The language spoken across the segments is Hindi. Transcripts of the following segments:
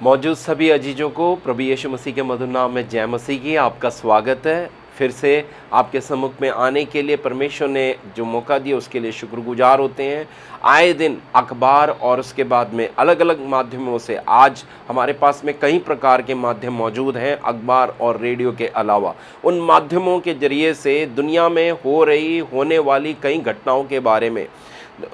मौजूद सभी अजीजों को प्रभु यीशु मसीह के मधुर नाम में जय मसीह की आपका स्वागत है। फिर से आपके सम्मुख में आने के लिए परमेश्वर ने जो मौका दिया उसके लिए शुक्रगुजार होते हैं। आए दिन अखबार और उसके बाद में अलग अलग माध्यमों से आज हमारे पास में कई प्रकार के माध्यम मौजूद हैं। अखबार और रेडियो के अलावा उन माध्यमों के जरिए से दुनिया में होने वाली कई घटनाओं के बारे में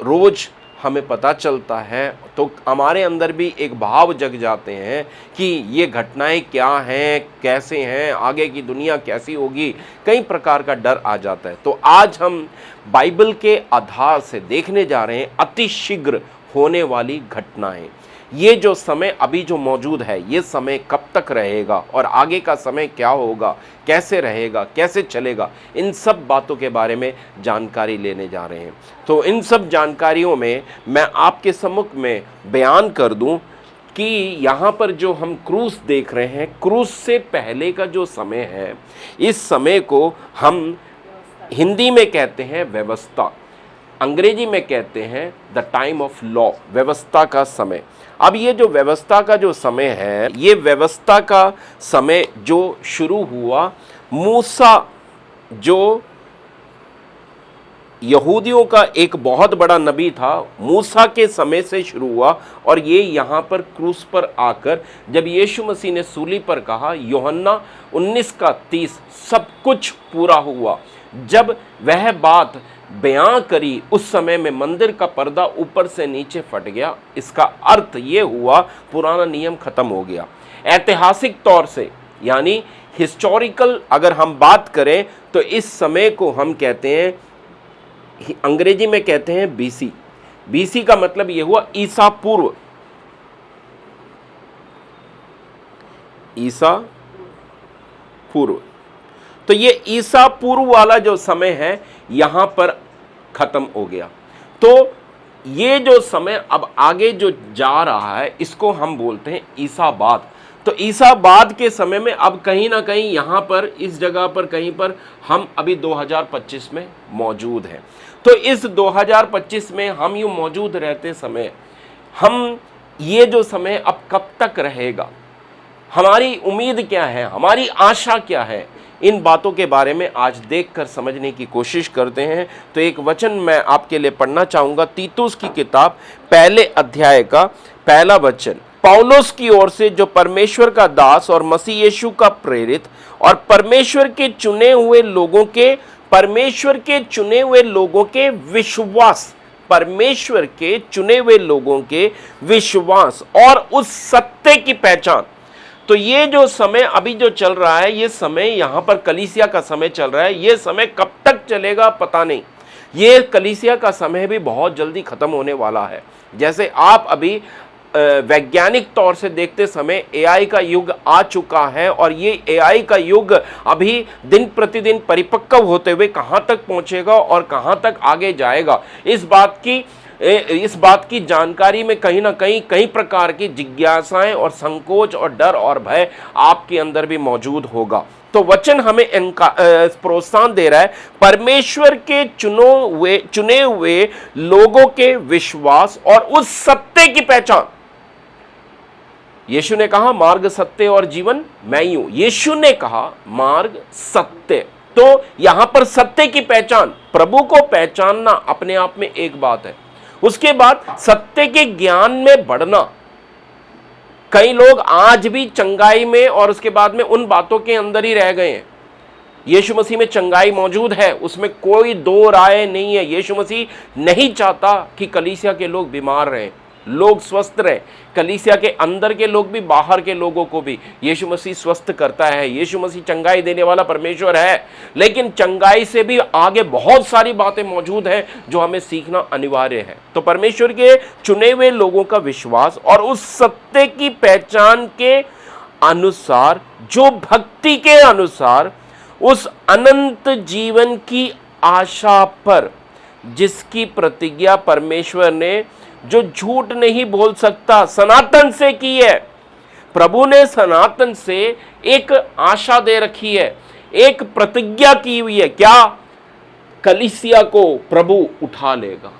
रोज़ हमें पता चलता है, तो हमारे अंदर भी एक भाव जग जाते हैं कि ये घटनाएं क्या हैं, कैसे हैं, आगे की दुनिया कैसी होगी। कई प्रकार का डर आ जाता है। तो आज हम बाइबल के आधार से देखने जा रहे हैं अति शीघ्र होने वाली घटनाएं। ये जो समय अभी जो मौजूद है, ये समय कब तक रहेगा और आगे का समय क्या होगा, कैसे रहेगा, कैसे चलेगा, इन सब बातों के बारे में जानकारी लेने जा रहे हैं। तो इन सब जानकारियों में मैं आपके सम्मुख में बयान कर दूं कि यहाँ पर जो हम क्रूस देख रहे हैं, क्रूस से पहले का जो समय है, इस समय को हम हिंदी में कहते हैं व्यवस्था, अंग्रेजी में कहते हैं द टाइम ऑफ लॉ, व्यवस्था का समय। अब ये जो व्यवस्था का जो समय है, ये व्यवस्था का समय जो शुरू हुआ, मूसा जो यहूदियों का एक बहुत बड़ा नबी था, मूसा के समय से शुरू हुआ। और ये यहाँ पर क्रूस पर आकर जब यीशु मसीह ने सूली पर कहा, यूहन्ना 19:30 सब कुछ पूरा हुआ, जब वह बात बयां करी, उस समय में मंदिर का पर्दा ऊपर से नीचे फट गया। इसका अर्थ ये हुआ पुराना नियम खत्म हो गया। ऐतिहासिक तौर से यानी हिस्टोरिकल अगर हम बात करें तो इस समय को हम कहते हैं, अंग्रेजी में कहते हैं बीसी। बीसी का मतलब ये हुआ ईसा पूर्व, ईसा पूर्व। तो ये ईसा पूर्व वाला जो समय है यहां पर खत्म हो गया। तो ये जो समय अब आगे जो जा रहा है, इसको हम बोलते हैं ईसा बाद। तो ईसा बाद के समय में अब कहीं ना कहीं यहां पर इस जगह पर कहीं पर हम अभी 2025 में मौजूद हैं। तो इस 2025 में हम यूं मौजूद रहते समय, हम ये जो समय अब कब तक रहेगा, हमारी उम्मीद क्या है, हमारी आशा क्या है, इन बातों के बारे में आज देखकर समझने की कोशिश करते हैं। तो एक वचन मैं आपके लिए पढ़ना चाहूंगा, तीतुस की किताब पहले अध्याय का पहला वचन। पौलुस की ओर से, जो परमेश्वर का दास और मसीह यीशु का प्रेरित और परमेश्वर के चुने हुए लोगों के विश्वास, परमेश्वर के चुने हुए लोगों के विश्वास और उस सत्य की पहचान। तो ये जो समय अभी जो चल रहा है, ये समय यहाँ पर कलीसिया का समय चल रहा है। ये समय कब तक चलेगा पता नहीं। ये कलीसिया का समय भी बहुत जल्दी खत्म होने वाला है। जैसे आप अभी वैज्ञानिक तौर से देखते समय एआई का युग आ चुका है, और ये एआई का युग अभी दिन प्रतिदिन परिपक्व होते हुए कहाँ तक पहुँचेगा और कहाँ तक आगे जाएगा, इस बात की जानकारी में कहीं ना कहीं कई प्रकार की जिज्ञासाएं और संकोच और डर और भय आपके अंदर भी मौजूद होगा। तो वचन हमें प्रोत्साहन दे रहा है, परमेश्वर के चुने हुए लोगों के विश्वास और उस सत्य की पहचान। यीशु ने कहा मार्ग, सत्य और जीवन मैं ही हूं। यीशु ने कहा मार्ग, सत्य। तो यहां पर सत्य की पहचान, प्रभु को पहचानना अपने आप में एक बात है। उसके बाद सत्य के ज्ञान में बढ़ना। कई लोग आज भी चंगाई में और उसके बाद में उन बातों के अंदर ही रह गए हैं। यीशु मसीह में चंगाई मौजूद है, उसमें कोई दो राय नहीं है। यीशु मसीह नहीं चाहता कि कलीसिया के लोग बीमार रहें, लोग स्वस्थ रहें। कलीसिया के अंदर के लोग भी, बाहर के लोगों को भी यीशु मसीह स्वस्थ करता है। यीशु मसीह चंगाई देने वाला परमेश्वर है, लेकिन चंगाई से भी आगे बहुत सारी बातें मौजूद हैं जो हमें सीखना अनिवार्य है। तो परमेश्वर के चुने हुए लोगों का विश्वास और उस सत्य की पहचान के अनुसार, जो भक्ति के अनुसार उस अनंत जीवन की आशा पर, जिसकी प्रतिज्ञा परमेश्वर ने, जो झूठ नहीं बोल सकता, सनातन से की है। प्रभु ने सनातन से एक आशा दे रखी है, एक प्रतिज्ञा की हुई है। क्या? कलीसिया को प्रभु उठा लेगा।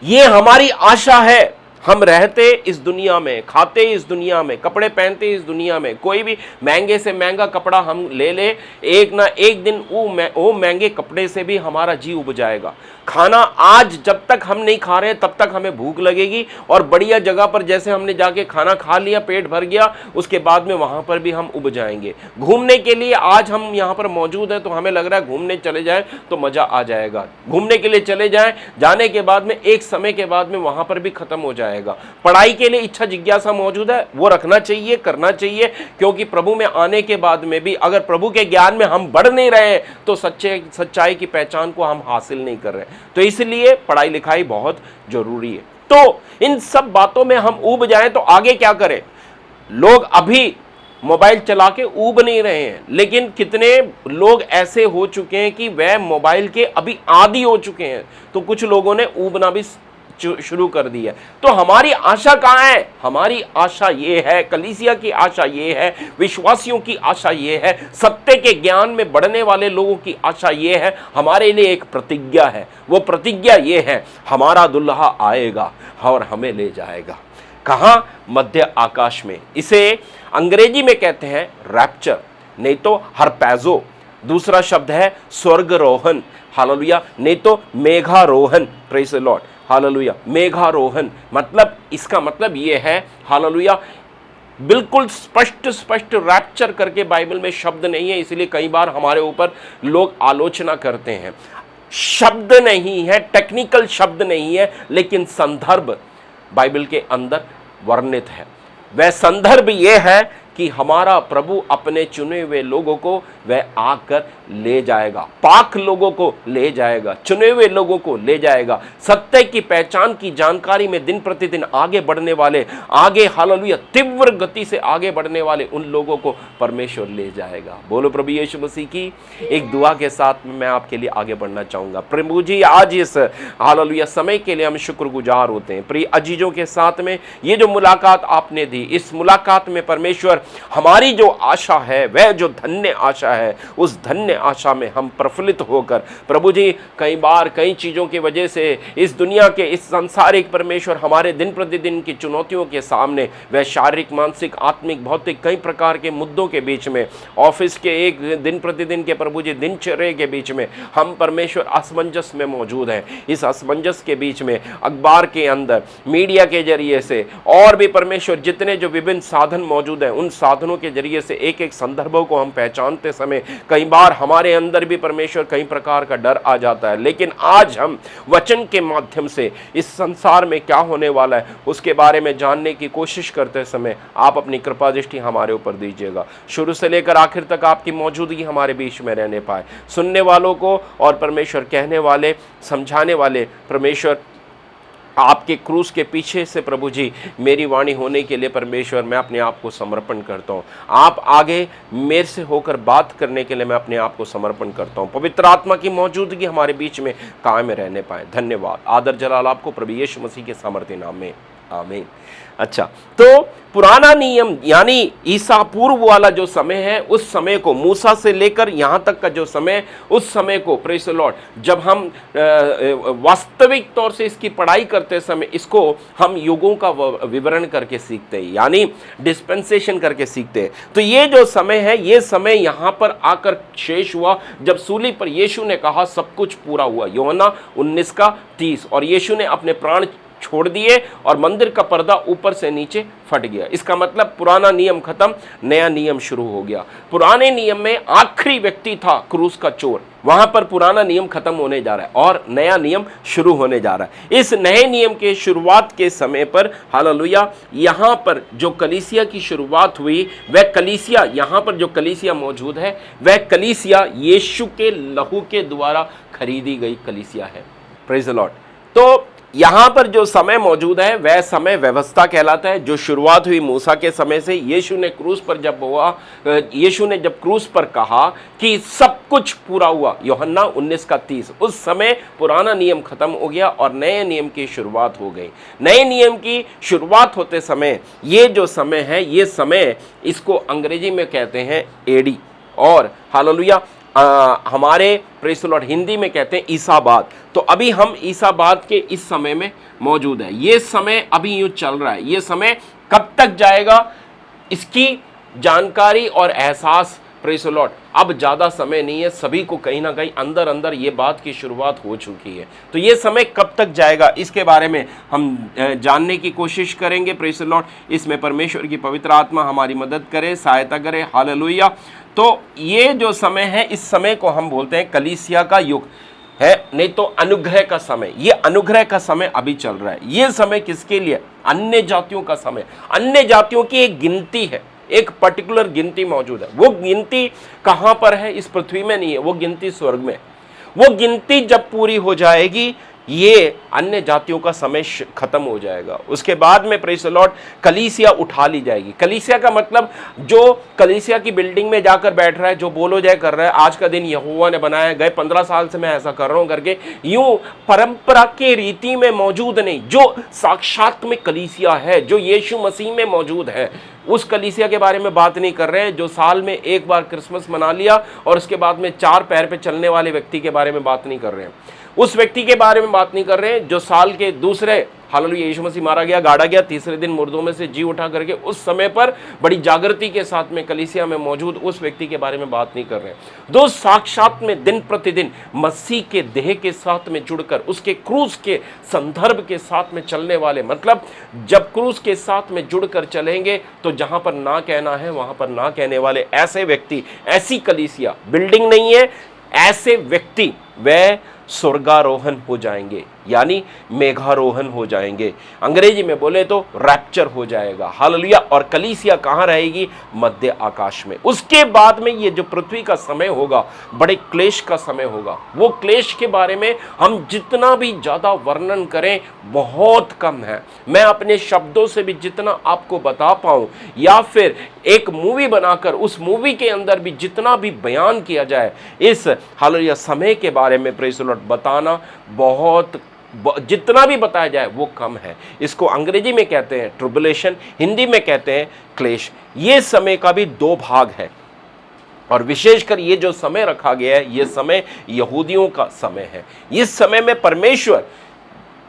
ये हमारी आशा है। हम रहते इस दुनिया में, खाते इस दुनिया में, कपड़े पहनते इस दुनिया में, कोई भी महंगे से महंगा कपड़ा हम ले ले, एक ना एक दिन वो महंगे कपड़े से भी हमारा जी उब जाएगा। खाना आज जब तक हम नहीं खा रहे तब तक हमें भूख लगेगी, और बढ़िया जगह पर जैसे हमने जाके खाना खा लिया, पेट भर गया, उसके बाद में वहां पर भी हम उब जाएंगे। घूमने के लिए आज हम यहाँ पर मौजूद हैं तो हमें लग रहा है घूमने चले जाएं तो मजा आ जाएगा, घूमने के लिए चले जाएं, जाने के बाद में एक समय के बाद में वहां पर भी खत्म हो जाएगा। पढ़ाई के लिए इच्छा जिज्ञासा मौजूद है, वो रखना चाहिए, करना चाहिए, क्योंकि प्रभु में आने के बाद में भी अगर प्रभु के ज्ञान में हम बढ़ नहीं रहे तो सच्चाई की पहचान को हम हासिल नहीं कर रहे। तो इसलिए पढ़ाई लिखाई बहुत जरूरी है। तो इन सब बातों में हम ऊब जाएं तो आगे क्या करें? लोग अभी मोबाइल चला के ऊब नहीं रहे हैं, लेकिन कितने लोग ऐसे हो चुके हैं कि वह मोबाइल के अभी आदी हो चुके हैं, तो कुछ लोगों ने ऊबना भी शुरू कर दी है। तो हमारी आशा कहां है? हमारी आशा ये है, कलीसिया की आशा ये है, विश्वासियों की आशा ये है, सत्य के ज्ञान में बढ़ने वाले लोगों की आशा ये है, हमारे लिए एक प्रतिज्ञा है। वो प्रतिज्ञा ये है, हमारा दुल्हा आएगा और हमें ले जाएगा। कहां? मध्य आकाश में। इसे अंग्रेजी में कहते हैं रैप्चर, नहीं तो हरपैजो। दूसरा शब्द है स्वर्गरोहन, हालेलुया, नहीं तो मेघारोहण, प्रेज़ द लॉर्ड, हालेलुया, मेघारोहण। मतलब इसका मतलब ये है, हालेलुया, बिल्कुल स्पष्ट रैप्चर करके बाइबल में शब्द नहीं है, इसलिए कई बार हमारे ऊपर लोग आलोचना करते हैं। शब्द नहीं है, टेक्निकल शब्द नहीं है, लेकिन संदर्भ बाइबल के अंदर वर्णित है। वह संदर्भ यह है कि हमारा प्रभु अपने चुने हुए लोगों को वह आकर ले जाएगा, पाक लोगों को ले जाएगा, चुने हुए लोगों को ले जाएगा। सत्य की पहचान की जानकारी में दिन प्रतिदिन आगे बढ़ने वाले, आगे हालेलुया तीव्र गति से आगे बढ़ने वाले उन लोगों को परमेश्वर ले जाएगा। बोलो प्रभु यीशु मसीह की। एक दुआ के साथ मैं आपके लिए आगे बढ़ना चाहूंगा। प्रभु जी, आज इस हालेलुया समय के लिए हम शुक्रगुजार होते हैं। प्रिय अजीजों के साथ में ये जो मुलाकात आपने दी, इस मुलाकात में परमेश्वर हमारी जो आशा है, वह जो धन्य आशा है, उस धन्य आशा में हम प्रफुल्लित होकर प्रभु जी, कई बार कई चीज़ों की वजह से इस दुनिया के, इस सांसारिक परमेश्वर हमारे दिन प्रतिदिन की चुनौतियों के सामने, वह शारीरिक, मानसिक, आत्मिक, भौतिक कई प्रकार के मुद्दों के बीच में, ऑफिस के एक दिन प्रतिदिन के प्रभु जी दिनचर्या के बीच में हम परमेश्वर असमंजस में मौजूद हैं। इस असमंजस के बीच में अखबार के अंदर, मीडिया के जरिए से, और भी परमेश्वर जितने जो विभिन्न साधन मौजूद हैं, उन साधनों के जरिए से एक एक संदर्भों को हम पहचानते समय कई बार हमारे अंदर भी परमेश्वर कई प्रकार का डर आ जाता है। लेकिन आज हम वचन के माध्यम से इस संसार में क्या होने वाला है उसके बारे में जानने की कोशिश करते समय आप अपनी कृपा दृष्टि हमारे ऊपर दीजिएगा। शुरू से लेकर आखिर तक आपकी मौजूदगी हमारे बीच में रहने पाए। सुनने वालों को और परमेश्वर कहने वाले, समझाने वाले, परमेश्वर आपके क्रूस के पीछे से प्रभु जी मेरी वाणी होने के लिए परमेश्वर मैं अपने आप को समर्पण करता हूँ। आप आगे मेरे से होकर बात करने के लिए मैं अपने आप को समर्पण करता हूँ। पवित्र आत्मा की मौजूदगी हमारे बीच में कायम रहने पाए। धन्यवाद, आदर जलाल आपको प्रभु यीशु मसीह के सामर्थ्य नाम में, आमीन। अच्छा, तो पुराना नियम यानी ईसा पूर्व वाला जो समय है, उस समय को, मूसा से लेकर यहाँ तक का जो समय, उस समय को, प्रेज़ द लॉर्ड, जब हम वास्तविक तौर से इसकी पढ़ाई करते समय इसको हम युगों का विवरण करके सीखते हैं, यानी डिस्पेंसेशन करके सीखते हैं। तो ये जो समय है, ये समय यहाँ पर आकर शेष हुआ जब सूली पर यीशु ने कहा सब कुछ पूरा हुआ, यूहन्ना 19:30, और यीशु ने अपने प्राण छोड़ दिए और मंदिर का पर्दा ऊपर से नीचे फट गया। इसका मतलब पुराना नियम खत्म, नया नियम शुरू हो गया। पुराने नियम में आखिरी व्यक्ति था क्रूस का चोर, वहां पर पुराना नियम खत्म होने जा रहा है और नया नियम शुरू होने जा रहा है। इस नए नियम के शुरुआत के समय पर हालेलुया, यहाँ पर जो कलीसिया की शुरुआत हुई, वह कलीसिया, यहाँ पर जो कलीसिया मौजूद है, वह कलीसिया यीशु के लहू के द्वारा खरीदी गई कलीसिया है। Praise the Lord. तो यहाँ पर जो समय मौजूद है वह समय व्यवस्था कहलाता है, जो शुरुआत हुई मूसा के समय से। यीशु ने क्रूस पर जब हुआ, यीशु ने जब क्रूस पर कहा कि सब कुछ पूरा हुआ, यूहन्ना 19:30, उस समय पुराना नियम खत्म हो गया और नए नियम की शुरुआत हो गई। नए नियम की शुरुआत होते समय ये जो समय है, ये समय, इसको अंग्रेजी में कहते हैं एडी, और हालेलुया हमारे प्रेज़ द लॉर्ड हिंदी में कहते हैं ईसाबाद। तो अभी हम ईसाबाद के इस समय में मौजूद है। ये समय अभी यूँ चल रहा है। ये समय कब तक जाएगा, इसकी जानकारी और एहसास प्रेज़ द लॉर्ड अब ज़्यादा समय नहीं है, सभी को कहीं ना कहीं अंदर अंदर ये बात की शुरुआत हो चुकी है। तो ये समय कब तक जाएगा, इसके बारे में हम जानने की कोशिश करेंगे। प्रेज़ द लॉर्ड, इसमें परमेश्वर की पवित्र आत्मा हमारी मदद करे, सहायता करे। हालेलुया। तो ये जो समय है, इस समय को हम बोलते हैं कलीसिया का युग है, नहीं तो अनुग्रह का समय। ये अनुग्रह का समय अभी चल रहा है। ये समय किसके लिए? अन्य जातियों का समय। अन्य जातियों की एक गिनती है, एक पर्टिकुलर गिनती मौजूद है। वो गिनती कहां पर है? इस पृथ्वी में नहीं है, वो गिनती स्वर्ग में। वो गिनती जब पूरी हो जाएगी, ये अन्य जातियों का समय खत्म हो जाएगा। उसके बाद में प्रेज़ द लॉर्ड कलीसिया उठा ली जाएगी। कलीसिया का मतलब जो कलीसिया की बिल्डिंग में जाकर बैठ रहा है, जो बोलो जय कर रहा है, आज का दिन यहोवा ने बनाया है, गए 15 साल से मैं ऐसा कर रहा हूं करके यूं परंपरा के रीति में मौजूद नहीं, जो साक्षात में कलीसिया है, जो यीशु मसीह में मौजूद है, उस कलीसिया के बारे में बात नहीं कर रहे हैं। जो साल में एक बार क्रिसमस मना लिया और उसके बाद में 4 पैर पे चलने वाले व्यक्ति के बारे में बात नहीं कर रहे हैं। उस व्यक्ति के बारे में बात नहीं कर रहे हैं जो साल के दूसरे, हालेलुया, यीशु मसीह मारा गया, गाड़ा गया, तीसरे दिन मुर्दों में से जी उठा करके उस समय पर बड़ी जागृति के साथ में कलीसिया में मौजूद उस व्यक्ति के बारे में बात नहीं कर रहे हैं। दो साक्षात में दिन प्रतिदिन मसीह के देह के साथ में जुड़कर उसके क्रूस के संदर्भ के साथ में चलने वाले, मतलब जब क्रूस के साथ में जुड़कर चलेंगे तो जहां पर ना कहना है वहां पर ना कहने वाले ऐसे व्यक्ति, ऐसी कलीसिया, बिल्डिंग नहीं है, ऐसे व्यक्ति वह स्वर्गारोहण हो जाएंगे, यानी मेघारोहण हो जाएंगे। अंग्रेजी में बोले तो रैप्चर हो जाएगा। हालेलुया। और कलीसिया कहाँ रहेगी? मध्य आकाश में। उसके बाद में ये जो पृथ्वी का समय होगा, बड़े क्लेश का समय होगा। वो क्लेश के बारे में हम जितना भी ज़्यादा वर्णन करें बहुत कम है। मैं अपने शब्दों से भी जितना आपको बता पाऊँ, या फिर एक मूवी बनाकर उस मूवी के अंदर भी जितना भी बयान किया जाए इस हालेलुया समय के बारे में, प्रेज़ द लॉर्ड, बताना बहुत, जितना भी बताया जाए वो कम है। इसको अंग्रेजी में कहते हैं ट्रिबुलेशन, हिंदी में कहते हैं क्लेश। ये समय का भी 2 भाग है और विशेषकर ये जो समय रखा गया है, ये समय यहूदियों का समय है। इस समय में परमेश्वर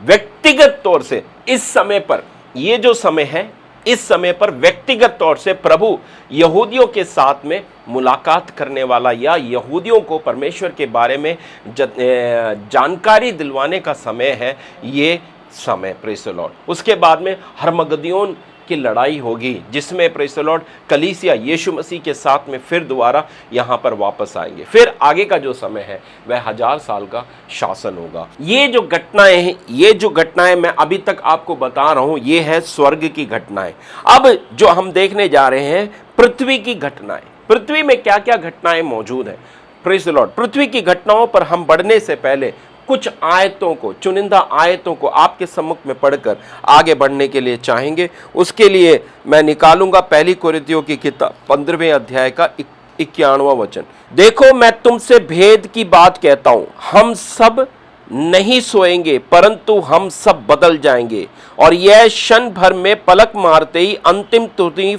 व्यक्तिगत तौर से इस समय पर, ये जो समय है, इस समय पर व्यक्तिगत तौर से प्रभु यहूदियों के साथ में मुलाकात करने वाला, या यहूदियों को परमेश्वर के बारे में जानकारी दिलवाने का समय है ये समय, प्रेज़ द लॉर्ड। उसके बाद में हरमगदोन की लड़ाई होगी, जिसमें प्रेज़ द लॉर्ड कलीसिया यीशु मसीह के साथ में फिर दोबारा यहाँ पर वापस आएंगे। फिर आगे का जो समय है वह 1000 साल का शासन होगा। ये जो घटनाएं हैं, ये जो घटनाएं मैं अभी तक आपको बता रहा हूँ, ये है स्वर्ग की घटनाएं। अब जो हम देखने जा रहे हैं पृथ्वी की घटनाएं। पृथ्वी में क्या क्या घटनाएं मौजूद हैं, प्रेज़ द लॉर्ड। पृथ्वी की घटनाओं पर हम बढ़ने से पहले कुछ आयतों को, चुनिंदा आयतों को आपके सम्मुख में पढ़कर आगे बढ़ने के लिए चाहेंगे। उसके लिए मैं निकालूंगा पहली कोरिन्थियों की किताब 15वें अध्याय का 51वां वचन। देखो मैं तुमसे भेद की बात कहता हूं, हम सब नहीं सोएंगे परंतु हम सब बदल जाएंगे, और यह क्षण भर में पलक मारते ही अंतिम तुरही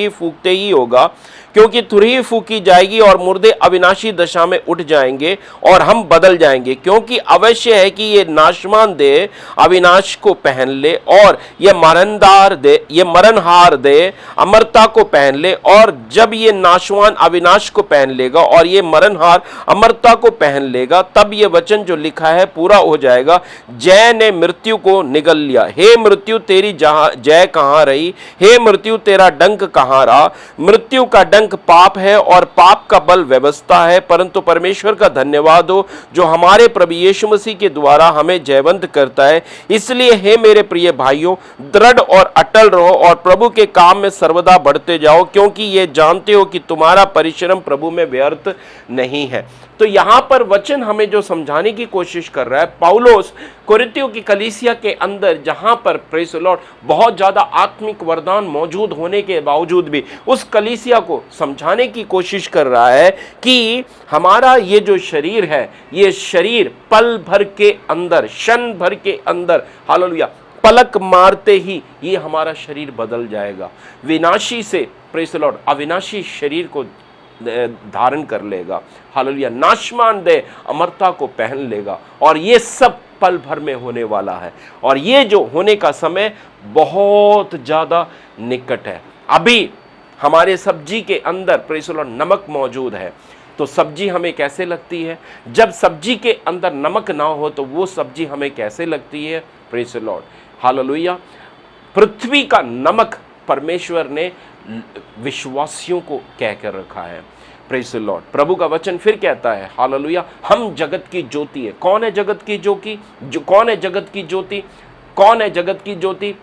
फूकते ही होगा। क्योंकि तुरही फूकी जाएगी और मुर्दे अविनाशी दशा में उठ जाएंगे और हम बदल जाएंगे। क्योंकि अवश्य है कि ये नाशवान देह अविनाश को पहन ले और ये मरणहार देह अमरता को पहन ले। और जब ये नाशवान अविनाश को पहन लेगा और ये मरणहार अमरता को पहन लेगा, तब ये वचन जो लिखा है पूरा हो जाएगा, जय ने मृत्यु को निगल लिया। हे मृत्यु तेरी जय कहाँ रही? हे मृत्यु तेरा डंक कहाँ रहा? मृत्यु का डंक पाप है और पाप का बल व्यवस्था है, परंतु परमेश्वर का धन्यवाद हो जो हमारे प्रभु यीशु मसीह के द्वारा हमें जयवंत करता है। इसलिए हे मेरे प्रिय भाइयों, दृढ़ और अटल रहो और प्रभु के काम में सर्वदा बढ़ते जाओ, क्योंकि ये जानते हो कि तुम्हारा परिश्रम प्रभु में व्यर्थ नहीं है। तो यहां पर वचन हमें जो समझाने की कोशिश कर रहा है पौलुस, कोरिन्थियों की कलीसिया के अंदर जहां पर प्रेज़ द लॉर्ड बहुत ज्यादा आत्मिक वरदान मौजूद होने के बावजूद भी उस कलीसिया को समझाने की कोशिश कर रहा है कि हमारा ये जो शरीर है, ये शरीर पल भर के अंदर, क्षण भर के अंदर, हालेलुया, पलक मारते ही ये हमारा शरीर बदल जाएगा। विनाशी से, प्रेज़ द लॉर्ड, अविनाशी शरीर को धारण कर लेगा। हालेलुया। नाशमान देह अमरता को पहन लेगा और ये सब पल भर में होने वाला है और ये जो होने का समय बहुत ज्यादा निकट है। अभी हमारे सब्जी के अंदर प्रेज़ द लॉर्ड नमक मौजूद है, तो सब्जी हमें कैसे लगती है? जब सब्जी के अंदर नमक ना हो तो वो सब्जी हमें कैसे लगती है? Praise the lord. हालेलुया। पृथ्वी का नमक परमेश्वर ने विश्वासियों को कहकर रखा है। Praise the Lord. प्रभु का वचन फिर कहता है, हालेलुया, हम जगत की ज्योति है। कौन है जगत की ज्योति? कौन है जगत की ज्योति? कौन है जगत की ज्योति?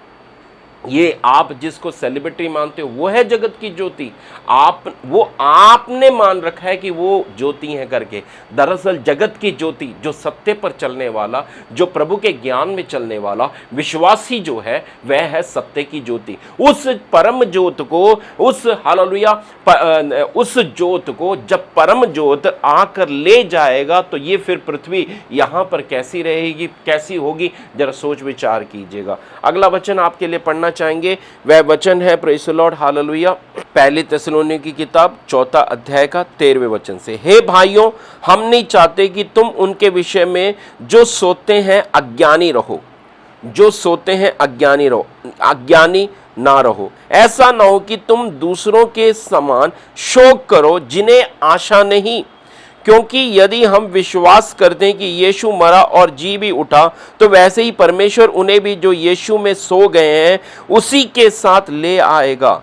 ये आप जिसको सेलिब्रिटी मानते हो वो है जगत की ज्योति। आपने मान रखा है कि वो ज्योति है करके। दरअसल जगत की ज्योति जो सत्य पर चलने वाला, जो प्रभु के ज्ञान में चलने वाला विश्वासी जो है वह है सत्य की ज्योति। उस परम ज्योत को, उस हालेलुया उस ज्योत को जब परम ज्योत आकर ले जाएगा तो ये फिर पृथ्वी यहाँ पर कैसी रहेगी, कैसी होगी? जरा सोच विचार कीजिएगा। अगला वचन आपके लिए पढ़ना चाहेंगे, वह वचन है प्रेज़ द लॉर्ड हालेलुया पहली थिस्सलुनीकी की किताब 4 अध्याय का 13वें वचन से। हे भाइयों, हम नहीं चाहते कि तुम उनके विषय में जो सोते हैं अज्ञानी रहो, जो सोते हैं अज्ञानी ना रहो। ऐसा ना हो कि तुम दूसरों के समान शोक करो जिन्हें आशा नहीं, क्योंकि यदि हम विश्वास करते हैं कि यीशु मरा और जी भी उठा तो वैसे ही परमेश्वर उन्हें भी जो यीशु में सो गए हैं उसी के साथ ले आएगा।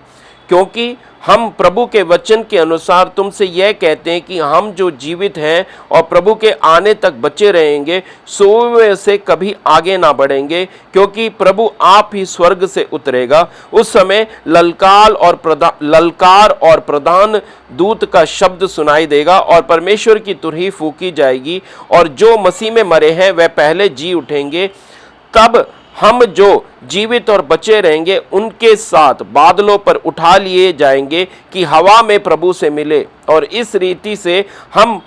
क्योंकि हम प्रभु के वचन के अनुसार तुमसे यह कहते हैं कि हम जो जीवित हैं और प्रभु के आने तक बचे रहेंगे सोए से कभी आगे ना बढ़ेंगे, क्योंकि प्रभु आप ही स्वर्ग से उतरेगा। उस समय ललकार और प्रधान दूत का शब्द सुनाई देगा और परमेश्वर की तुरही फूंकी जाएगी और जो मसीह में मरे हैं वह पहले जी उठेंगे। तब हम जो जीवित और बचे रहेंगे उनके साथ बादलों पर उठा लिए जाएंगे कि हवा में प्रभु से मिले, और इस रीति से हम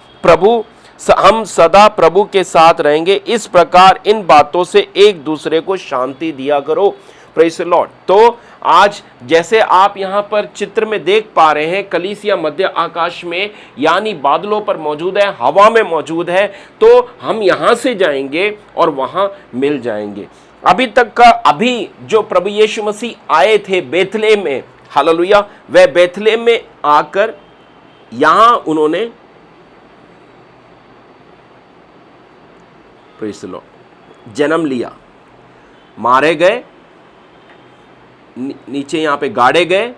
सदा प्रभु के साथ रहेंगे। इस प्रकार इन बातों से एक दूसरे को शांति दिया करो। Praise the Lord. तो आज जैसे आप यहाँ पर चित्र में देख पा रहे हैं, कलीसिया मध्य आकाश में यानी बादलों पर मौजूद है, हवा में मौजूद है, तो हम यहाँ से जाएंगे और वहाँ मिल जाएंगे। अभी जो प्रभु यीशु मसीह आए थे बेथलेहम में, हालेलुया, वह बेथलेहम में आकर यहां उन्होंने प्रेज़ द लॉर्ड जन्म लिया, मारे गए, नीचे यहां पे गाड़े गए,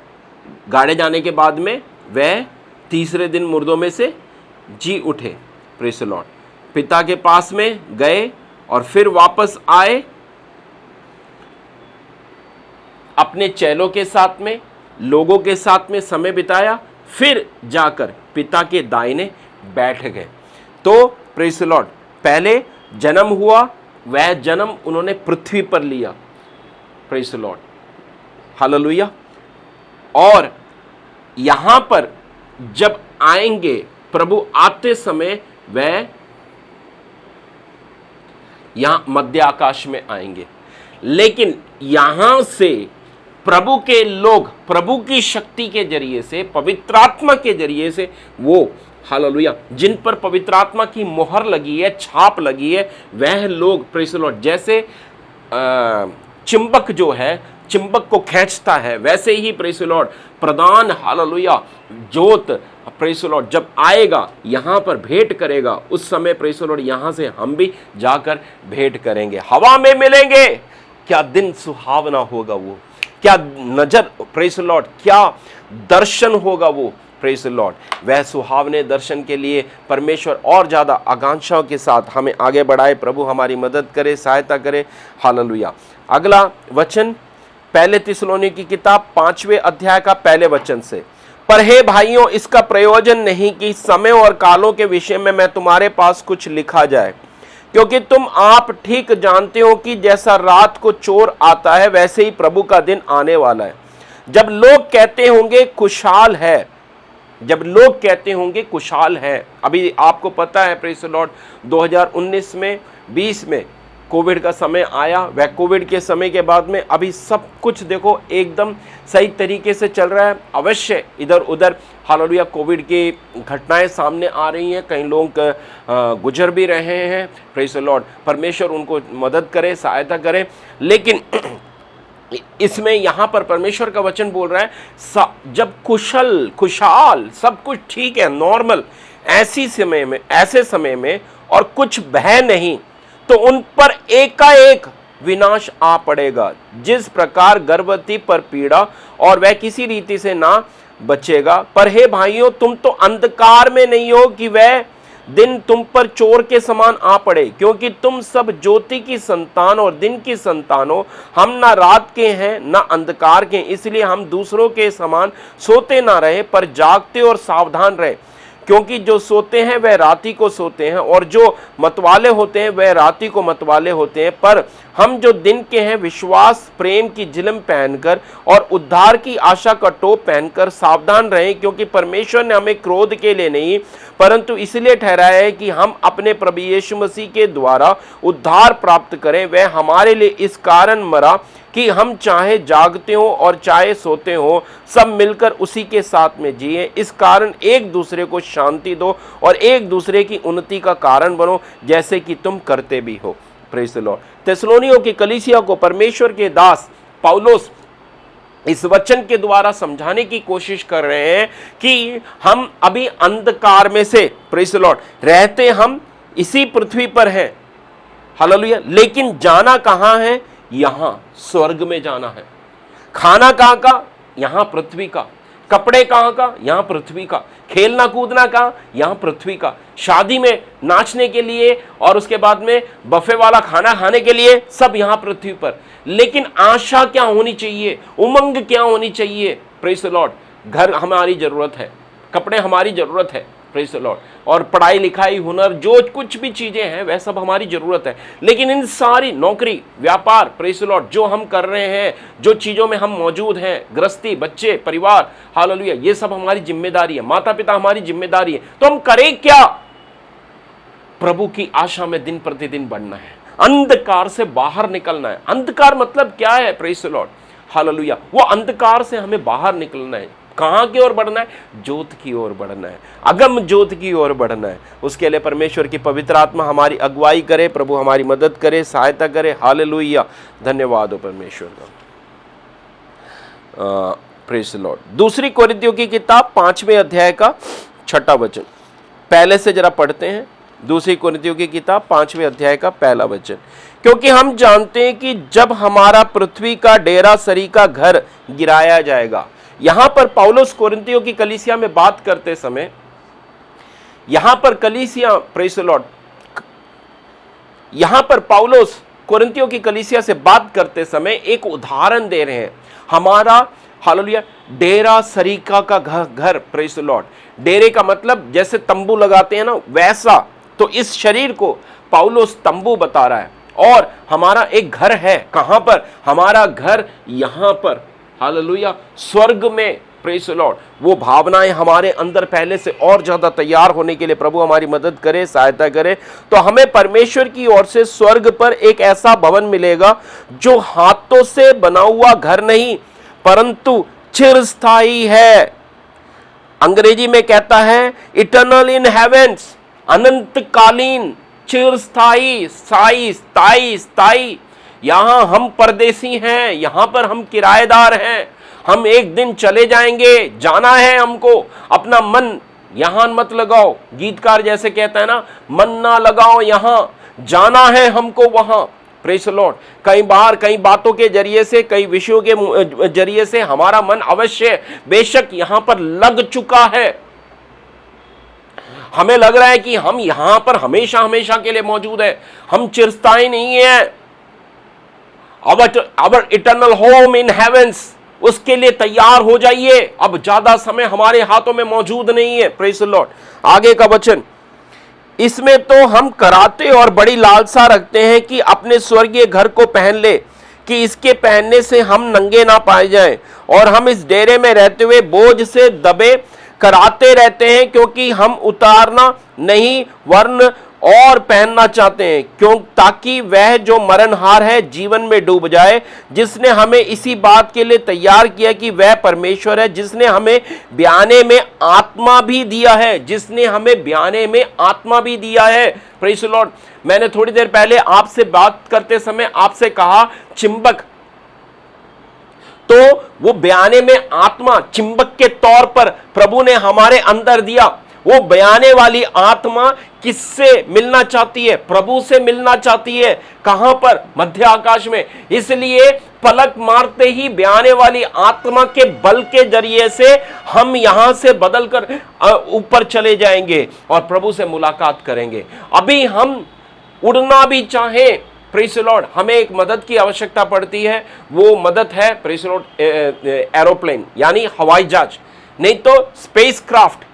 गाड़े जाने के बाद में वह तीसरे दिन मुर्दों में से जी उठे। Praise the Lord. पिता के पास में गए और फिर वापस आए, अपने चेलों के साथ में, लोगों के साथ में समय बिताया, फिर जाकर पिता के दाहिने बैठ गए। तो प्रेज़ द लॉर्ड, पहले जन्म हुआ, वह जन्म उन्होंने पृथ्वी पर लिया। Praise the lord, hallelujah. और यहां पर जब आएंगे प्रभु, आते समय वह यहां मध्य आकाश में आएंगे, लेकिन यहां से प्रभु के लोग प्रभु की शक्ति के जरिए से, पवित्र आत्मा के जरिए से, वो हालेलुया जिन पर पवित्र आत्मा की मोहर लगी है, छाप लगी है, वह लोग प्रेज़ द लॉर्ड, जैसे चिंबक जो है चिंबक को खींचता है, वैसे ही प्रेज़ द लॉर्ड प्रधान हालेलुया जोत प्रेज़ द लॉर्ड जब आएगा यहाँ पर भेंट करेगा, उस समय प्रेज़ द लॉर्ड यहाँ से हम भी जाकर भेंट करेंगे, हवा में मिलेंगे। क्या दिन सुहावना होगा वो, क्या नजर प्रेज़ द लॉर्ड, क्या दर्शन होगा वो प्रेज़ द लॉर्ड। वह सुहावने दर्शन के लिए परमेश्वर और ज़्यादा आकांक्षाओं के साथ हमें आगे बढ़ाए। प्रभु हमारी मदद करे, सहायता करे। हालेलुया। अगला वचन पहले थिस्सलुनीकी की किताब 5वें अध्याय का पहले वचन से। पर हे भाइयों, इसका प्रयोजन नहीं कि समय और कालों के विषय में मैं तुम्हारे पास कुछ लिखा जाए, क्योंकि तुम आप ठीक जानते हो कि जैसा रात को चोर आता है वैसे ही प्रभु का दिन आने वाला है। जब लोग कहते होंगे खुशहाल है, जब लोग कहते होंगे खुशहाल है, अभी आपको पता है प्रेज़ द लॉर्ड 2019 में 20 में कोविड का समय आया, वह कोविड के समय के बाद में अभी सब कुछ देखो एकदम सही तरीके से चल रहा है। अवश्य इधर उधर हालेलुया कोविड की घटनाएं सामने आ रही हैं, कई लोग गुजर भी रहे हैं। प्रेज़ द लॉर्ड, परमेश्वर उनको मदद करे, सहायता करे। लेकिन इसमें यहाँ पर परमेश्वर का वचन बोल रहा है जब कुशल खुशहाल सब कुछ ठीक है, नॉर्मल, ऐसे समय में और कुछ भय नहीं, तो उन पर एकाएक विनाश आ पड़ेगा। जिस प्रकार गर्भवती पर पीड़ा और वह किसी रीति से ना बचेगा। पर हे भाइयों, तुम तो अंधकार में नहीं हो कि वह दिन तुम पर चोर के समान आ पड़े, क्योंकि तुम सब ज्योति की संतान और दिन की संतान हो। हम ना रात के हैं ना अंधकार के, इसलिए हम दूसरों के समान सोते ना रहे, पर जागते और सावधान रहे। क्योंकि जो सोते हैं वह राति को सोते हैं, और जो मतवाले होते हैं वह राति को मतवाले होते हैं। पर हम जो दिन के हैं, विश्वास प्रेम की झिलम पहनकर और उद्धार की आशा का टोप पहनकर सावधान रहें। क्योंकि परमेश्वर ने हमें क्रोध के लिए नहीं, परंतु इसलिए ठहराया है कि हम अपने प्रभु यीशु मसीह के द्वारा उद्धार प्राप्त करें। वह हमारे लिए इस कारण मरा कि हम चाहे जागते हो और चाहे सोते हो, सब मिलकर उसी के साथ में जिए। इस कारण एक दूसरे को शांति दो और एक दूसरे की उन्नति का कारण बनो, जैसे कि तुम करते भी हो। Praise the Lord. थिस्सलुनीकियों की कलीसिया को परमेश्वर के दास पौलुस इस वचन के द्वारा समझाने की कोशिश कर रहे हैं कि हम अभी अंधकार में से, प्रेज़ द लॉर्ड, रहते हम इसी पृथ्वी पर हैं, हालेलुया, लेकिन जाना कहां है? यहां स्वर्ग में जाना है। खाना कहां का? यहां पृथ्वी का। कपड़े कहां का? यहां पृथ्वी का। खेलना कूदना कहां? यहां पृथ्वी का। शादी में नाचने के लिए और उसके बाद में बफे वाला खाना खाने के लिए, सब यहां पृथ्वी पर। लेकिन आशा क्या होनी चाहिए? उमंग क्या होनी चाहिए? Praise the Lord. घर हमारी जरूरत है, कपड़े हमारी जरूरत है, प्रेज़ द लॉर्ड, और पढ़ाई लिखाई हुनर जो कुछ भी चीजें हैं वह सब हमारी जरूरत है। लेकिन इन सारी नौकरी व्यापार, प्रेज़ द लॉर्ड, जो हम कर रहे हैं, जो चीजों में हम मौजूद हैं, गृहस्थी, बच्चे, परिवार, हालेलुया, ये सब हमारी जिम्मेदारी है, माता पिता हमारी जिम्मेदारी है। तो हम करें क्या? प्रभु की आशा में दिन प्रतिदिन बढ़ना है, अंधकार से बाहर निकलना है। अंधकार मतलब क्या है? प्रेज़ द लॉर्ड, हालेलुया, वो अंधकार से हमें बाहर निकलना है। कहां की ओर बढ़ना है? ज्योत की ओर बढ़ना है, अगम ज्योत की ओर बढ़ना है। उसके लिए परमेश्वर की पवित्र आत्मा हमारी अगुवाई करे, प्रभु हमारी मदद करे, सहायता करे। हालेलुया, धन्यवाद हो परमेश्वर का। Praise the Lord. दूसरी कोरिन्थियों की किताब 5वें अध्याय का 6वां वचन पहले से जरा पढ़ते हैं। दूसरी कोरिन्थियों की किताब 5वें अध्याय का पहला वचन। क्योंकि हम जानते हैं कि जब हमारा पृथ्वी का डेरा सरी का घर गिराया जाएगा। यहां पर पौलुस कोरिन्थियों की कलीसिया में बात करते समय, यहां पर कलीसिया, प्रेज़ द लॉर्ड, यहां पर पौलुस कोरिन्थियों की कलीसिया से बात करते समय एक उदाहरण दे रहे हैं। हमारा, हालेलुया, डेरा सरीका का घर, प्रेज़ द लॉर्ड। डेरे का मतलब जैसे तंबू लगाते हैं ना, वैसा। तो इस शरीर को पौलुस तंबू बता रहा है, और हमारा एक घर है। कहां पर? हमारा घर यहां पर, हालेलुया, स्वर्ग में, प्रेज़ द लॉर्ड। वो भावनाएं हमारे अंदर पहले से और ज्यादा तैयार होने के लिए प्रभु हमारी मदद करे, सहायता करे। तो हमें परमेश्वर की ओर से स्वर्ग पर एक ऐसा भवन मिलेगा जो हाथों से बना हुआ घर नहीं, परंतु चिरस्थायी है। अंग्रेजी में कहता है इटर्नल इन हेवेंस, अनंतकालीन, चिरस्थायी, स्थायी। यहां हम परदेसी हैं, यहां पर हम किराएदार हैं। हम एक दिन चले जाएंगे, जाना है हमको। अपना मन यहां मत लगाओ, गीतकार जैसे कहता है ना, मन ना लगाओ यहां, जाना है हमको वहां। Praise the Lord. कई बार कई बातों के जरिए से, कई विषयों के जरिए से हमारा मन अवश्य बेशक यहां पर लग चुका है। हमें लग रहा है कि हम यहां पर हमेशा हमेशा के लिए मौजूद है, हम चिरस्थायी नहीं है। Our eternal home in heavens, उसके लिए तैयार हो जाइए। अब ज्यादा समय हमारे हाथों में मौजूद नहीं है। Praise the Lord. आगे का वचन, इसमें तो हम कराते और बड़ी लालसा रखते हैं कि अपने स्वर्गीय घर को पहन ले, कि इसके पहनने से हम नंगे ना पाए जाएं। और हम इस डेरे में रहते हुए बोझ से दबे कराते रहते हैं, क्योंकि हम उतारना नहीं वरन और पहनना चाहते हैं, क्यों? ताकि वह जो मरणहार है जीवन में डूब जाए, जिसने हमें इसी बात के लिए तैयार किया कि वह परमेश्वर है, जिसने हमें ब्याने में आत्मा भी दिया है, जिसने हमें ब्याने में आत्मा भी दिया है। Praise the Lord. मैंने थोड़ी देर पहले आपसे बात करते समय आपसे कहा चिंबक, तो वो ब्याने में आत्मा चिंबक के तौर पर प्रभु ने हमारे अंदर दिया। वो बयाने वाली आत्मा किससे मिलना चाहती है? प्रभु से मिलना चाहती है। कहां पर? मध्य आकाश में। इसलिए पलक मारते ही बयाने वाली आत्मा के बल के जरिए से हम यहां से बदलकर ऊपर चले जाएंगे और प्रभु से मुलाकात करेंगे। अभी हम उड़ना भी चाहें, प्रेज़ द लॉर्ड, हमें एक मदद की आवश्यकता पड़ती है। वो मदद है, प्रेज़ द लॉर्ड, एरोप्लेन यानी हवाई जहाज, नहीं तो स्पेस क्राफ्ट।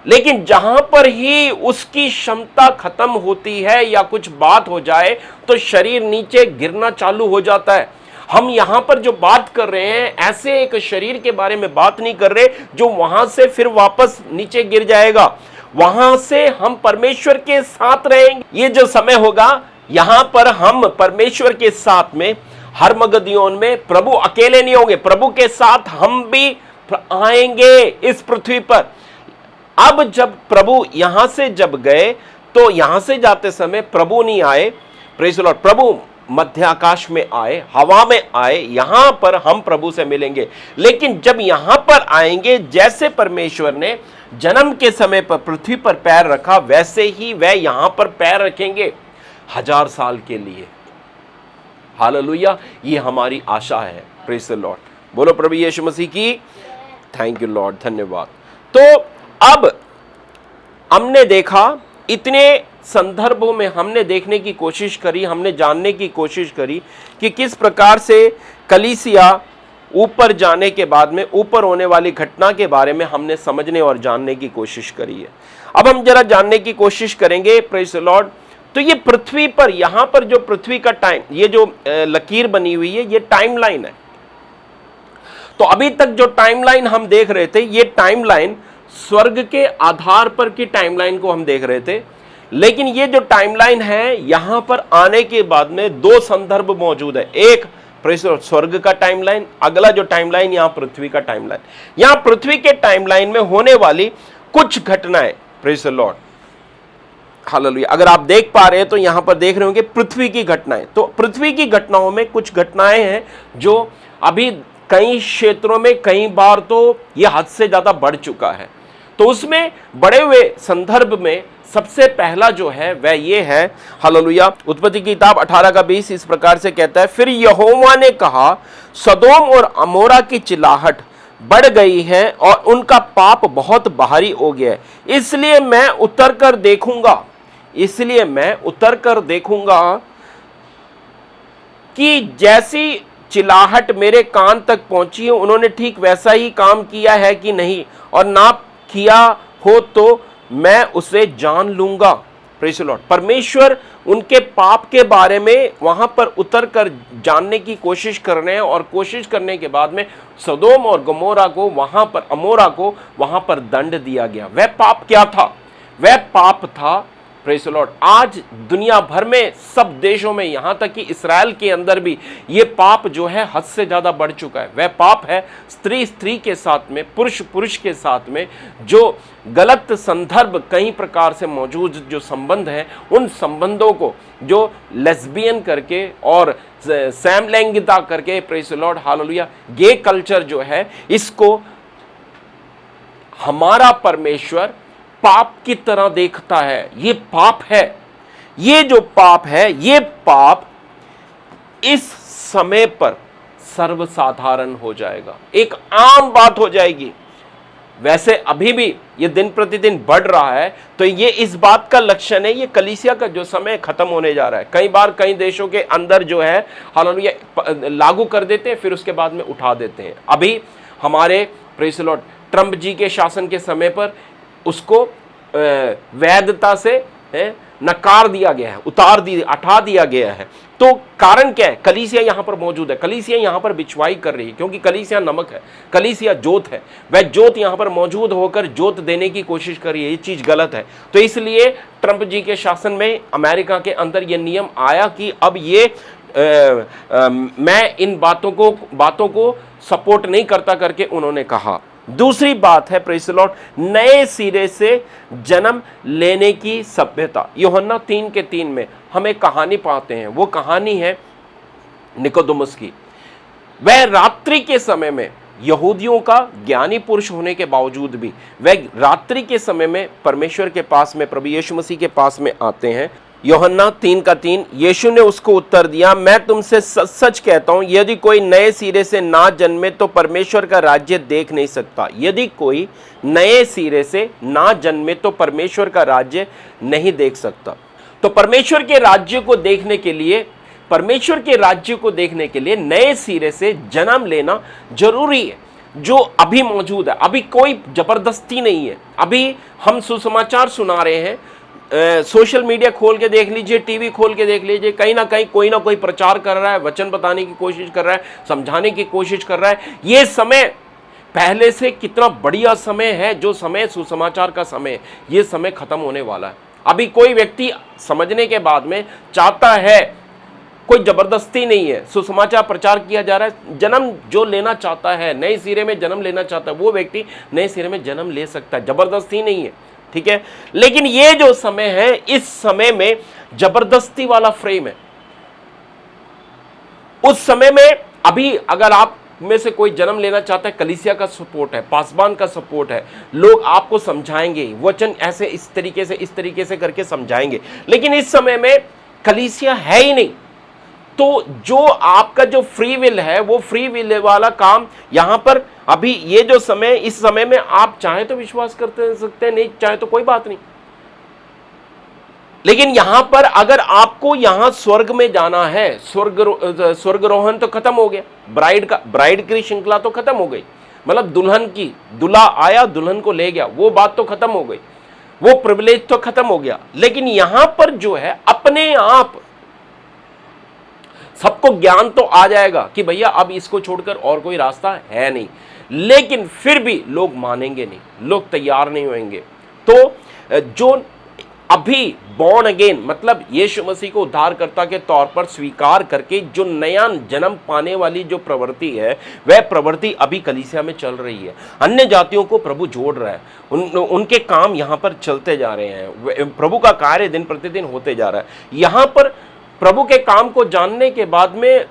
लेकिन जहां पर ही उसकी क्षमता खत्म होती है या कुछ बात हो जाए तो शरीर नीचे गिरना चालू हो जाता है। हम यहां पर जो बात कर रहे हैं ऐसे एक शरीर के बारे में बात नहीं कर रहे जो वहां से फिर वापस नीचे गिर जाएगा। वहां से हम परमेश्वर के साथ रहेंगे। ये जो समय होगा यहां पर हम परमेश्वर के साथ में हरमगदोन में, प्रभु अकेले नहीं होंगे, प्रभु के साथ हम भी आएंगे इस पृथ्वी पर। अब जब प्रभु यहां से जब गए तो यहां से जाते समय प्रभु नहीं आए, प्रेज़ द लॉर्ड, प्रभु मध्य आकाश में आए, हवा में आए, यहां पर हम प्रभु से मिलेंगे। लेकिन जब यहां पर आएंगे, जैसे परमेश्वर ने जन्म के समय पर पृथ्वी पर पैर रखा, वैसे ही वह यहां पर पैर रखेंगे 1000 साल के लिए। हालेलुया, ये हमारी आशा है। Praise the Lord. बोलो प्रभु यीशु मसीह की। थैंक यू लॉर्ड, धन्यवाद। तो अब हमने देखा, इतने संदर्भों में हमने देखने की कोशिश करी, हमने जानने की कोशिश करी कि किस प्रकार से कलीसिया ऊपर जाने के बाद में ऊपर होने वाली घटना के बारे में हमने समझने और जानने की कोशिश करी है। अब हम जरा जानने की कोशिश करेंगे, प्रेज़ द लॉर्ड। तो ये पृथ्वी पर, यहां पर जो पृथ्वी का टाइम, ये जो लकीर बनी हुई है, ये टाइमलाइन है। तो अभी तक जो टाइमलाइन हम देख रहे थे, ये टाइमलाइन स्वर्ग के आधार पर की टाइमलाइन को हम देख रहे थे। लेकिन ये जो टाइमलाइन है, यहां पर आने के बाद में दो संदर्भ मौजूद है। एक स्वर्ग का टाइमलाइन, अगला जो टाइमलाइन यहां पृथ्वी का टाइमलाइन। यहां पृथ्वी के टाइमलाइन में होने वाली कुछ घटनाएं, प्रेज़ द लॉर्ड, हालेलुया। अगर आप देख पा रहे हैं तो यहां पर देख रहे होंगे पृथ्वी की घटनाएं। तो पृथ्वी की घटनाओं में कुछ घटनाएं हैं जो अभी कई क्षेत्रों में कई बार तो यह हद से ज्यादा बढ़ चुका है। तो उसमें बड़े हुए संदर्भ में सबसे पहला जो है वह ये है, हालेलुया, उत्पत्ति की किताब 18:20 इस प्रकार से कहता है, फिर यहोवा ने कहा, सदोम और अमोरा की चिल्लाहट बढ़ गई है और उनका पाप बहुत भारी हो गया है, इसलिए मैं उतर कर देखूंगा, इसलिए मैं उतर कर देखूंगा कि जैसी चिल्लाहट मेरे कान तक पहुंची है, उन्होंने ठीक वैसा ही काम किया है कि नहीं, और ना किया हो तो मैं उसे जान लूंगा। Praise the Lord. परमेश्वर उनके पाप के बारे में वहां पर उतर कर जानने की कोशिश कर रहे हैं, और कोशिश करने के बाद में सदोम और गमोरा को वहां पर, अमोरा को वहां पर दंड दिया गया। वह पाप क्या था? वह पाप था, प्रेज़ द लॉर्ड, आज दुनिया भर में सब देशों में, यहां तक कि इस्राएल के अंदर भी ये पाप जो है हद से ज्यादा बढ़ चुका है। वह पाप है स्त्री स्त्री के साथ में, पुरुष पुरुष के साथ में, जो गलत संदर्भ कई प्रकार से मौजूद जो संबंध है, उन संबंधों को जो लेस्बियन करके और समलैंगिकता करके, praise the lord, hallelujah, gay culture जो है, इसको हमारा परमेश्वर पाप की तरह देखता है। ये पाप है। ये जो पाप है, ये पाप इस समय पर सर्वसाधारण हो जाएगा, एक आम बात हो जाएगी। वैसे अभी भी ये दिन प्रतिदिन बढ़ रहा है, तो ये इस बात का लक्षण है, ये कलीसिया का जो समय खत्म होने जा रहा है। कई बार कई देशों के अंदर जो है, हालेलुया, लागू कर देते हैं, फिर उसके बाद में उठा देते हैं। अभी हमारे, प्रेज़ द लॉर्ड, ट्रंप जी के शासन के समय पर उसको वैधता से नकार दिया गया है, हटा दिया गया है। तो कारण क्या है? कलीसिया यहां पर मौजूद है, कलीसिया यहां पर बिछवाई कर रही है, क्योंकि कलीसिया नमक है, कलीसिया जोत है। वह जोत यहां पर मौजूद होकर जोत देने की कोशिश कर रही है, ये चीज गलत है। तो इसलिए ट्रंप जी के शासन में अमेरिका के अंदर यह नियम आया कि अब ये मैं इन बातों को सपोर्ट नहीं करता करके उन्होंने कहा। दूसरी बात है, प्रेज़ द लॉर्ड, नए सिरे से जन्म लेने की सभ्यता। यूहन्ना 3:3 में हम एक कहानी पाते हैं, वो कहानी है निकोदेमुस की। वह रात्रि के समय में, यहूदियों का ज्ञानी पुरुष होने के बावजूद भी वह रात्रि के समय में परमेश्वर के पास में, प्रभु यीशु मसीह के पास में आते हैं। यूहन्ना 3:3, यीशु ने उसको उत्तर दिया, मैं तुमसे सच सच कहता हूं, यदि कोई नए सिरे से ना जन्मे तो परमेश्वर का राज्य देख नहीं सकता। यदि कोई नए सिरे से ना जन्मे तो परमेश्वर का राज्य नहीं देख सकता। तो परमेश्वर के राज्य को देखने के लिए, परमेश्वर के राज्य को देखने के लिए नए सिरे से जन्म लेना जरूरी है, जो अभी मौजूद है। अभी कोई जबरदस्ती नहीं है। अभी हम सुसमाचार सुना रहे हैं, सोशल मीडिया खोल के देख लीजिए, टीवी खोल के देख लीजिए, कहीं ना कहीं कोई ना कोई प्रचार कर रहा है, वचन बताने की कोशिश कर रहा है, समझाने की कोशिश कर रहा है। ये समय पहले से कितना बढ़िया समय है, जो समय सुसमाचार का समय है, ये समय खत्म होने वाला है। अभी कोई व्यक्ति समझने के बाद में चाहता है, कोई जबरदस्ती नहीं है, सुसमाचार प्रचार किया जा रहा है। जन्म जो लेना चाहता है, नए सिरे में जन्म लेना चाहता है, वो व्यक्ति नए सिरे में जन्म ले सकता है, जबरदस्ती नहीं है, ठीक है। लेकिन ये जो समय है, इस समय में जबरदस्ती वाला फ्रेम है। उस समय में अभी अगर आप में से कोई जन्म लेना चाहता है, कलीसिया का सपोर्ट है, पासबान का सपोर्ट है, लोग आपको समझाएंगे, वचन ऐसे इस तरीके से करके समझाएंगे। लेकिन इस समय में कलीसिया है ही नहीं, तो जो आपका जो फ्री विल है, वो फ्री विल वाला काम यहां पर अभी ये जो समय, इस समय में आप चाहे तो विश्वास करते सकते हैं, नहीं चाहे तो कोई बात नहीं। लेकिन यहां पर अगर आपको यहां स्वर्ग में जाना है, स्वर्गरोहण तो खत्म हो गया, ब्राइड की श्रृंखला तो खत्म हो गई, मतलब दूल्हा आया, दुल्हन को ले गया, वो बात तो खत्म हो गई, वो प्रिविलेज तो खत्म हो गया। लेकिन यहां पर जो है, अपने आप सबको ज्ञान तो आ जाएगा कि भैया अब इसको छोड़कर और कोई रास्ता है नहीं, लेकिन फिर भी लोग मानेंगे नहीं, लोग तैयार नहीं होंगे। तो जो अभी बॉर्न अगेन, मतलब यीशु मसीह को उद्धारकर्ता के तौर पर स्वीकार करके जो नया जन्म पाने वाली जो प्रवृत्ति है, वह प्रवृत्ति अभी कलीसिया में चल रही है। अन्य जातियों को प्रभु जोड़ रहा है, उनके काम यहाँ पर चलते जा रहे हैं, प्रभु का कार्य दिन प्रतिदिन होते जा रहा है। यहाँ पर प्रभु के काम को जानने के बाद में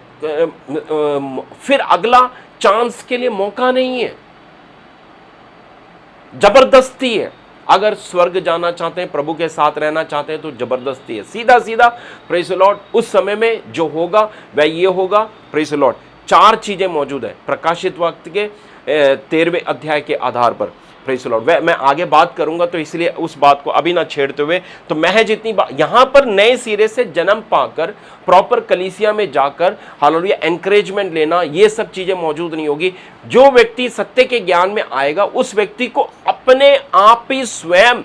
फिर अगला चांस के लिए मौका नहीं है, जबरदस्ती है। अगर स्वर्ग जाना चाहते हैं, प्रभु के साथ रहना चाहते हैं, तो जबरदस्ती है, सीधा सीधा। प्रेज़ द लॉर्ड, उस समय में जो होगा वह ये होगा। प्रेज़ द लॉर्ड, 4 चीजें मौजूद है प्रकाशित वक्त के 13वें अध्याय के आधार पर। प्रेज़ द लॉर्ड, मैं आगे बात करूंगा, तो इसलिए उस बात को अभी ना छेड़ते हुए, तो महज इतनी बात, यहां पर नए सिरे से जन्म पाकर प्रॉपर कलीसिया में जाकर हालेलुया एनकरेजमेंट लेना, ये सब चीजें मौजूद नहीं होगी। जो व्यक्ति सत्य के ज्ञान में आएगा, उस व्यक्ति को अपने आप ही स्वयं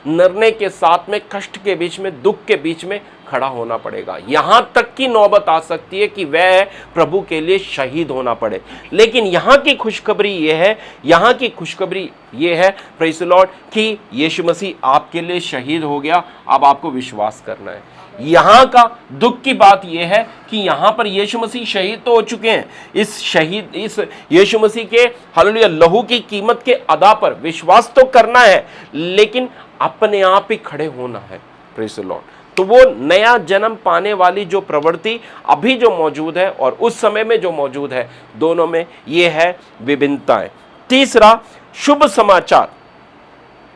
निर्णय के साथ में, कष्ट के बीच में, दुख के बीच में खड़ा होना पड़ेगा। यहां तक की नौबत आ सकती है कि वह प्रभु के लिए शहीद होना पड़े। लेकिन यहां की खुशखबरी यह है, यहां की खुशखबरी यह है, प्रेज़ द लॉर्ड, कि यीशु मसीह आपके लिए शहीद हो गया। अब आपको विश्वास करना है। यहां का दुख की बात यह है कि यहां पर यीशु मसीह शहीद तो हो चुके हैं। इस यीशु मसीह के हालेलुया लहू की कीमत के अदा पर विश्वास तो करना है, लेकिन अपने आप ही खड़े होना है। प्रेज़ द लॉर्ड, तो वो नया जन्म पाने वाली जो प्रवृत्ति अभी जो मौजूद है और उस समय में जो मौजूद है, दोनों में ये है विभिन्नताएं। तीसरा, शुभ समाचार।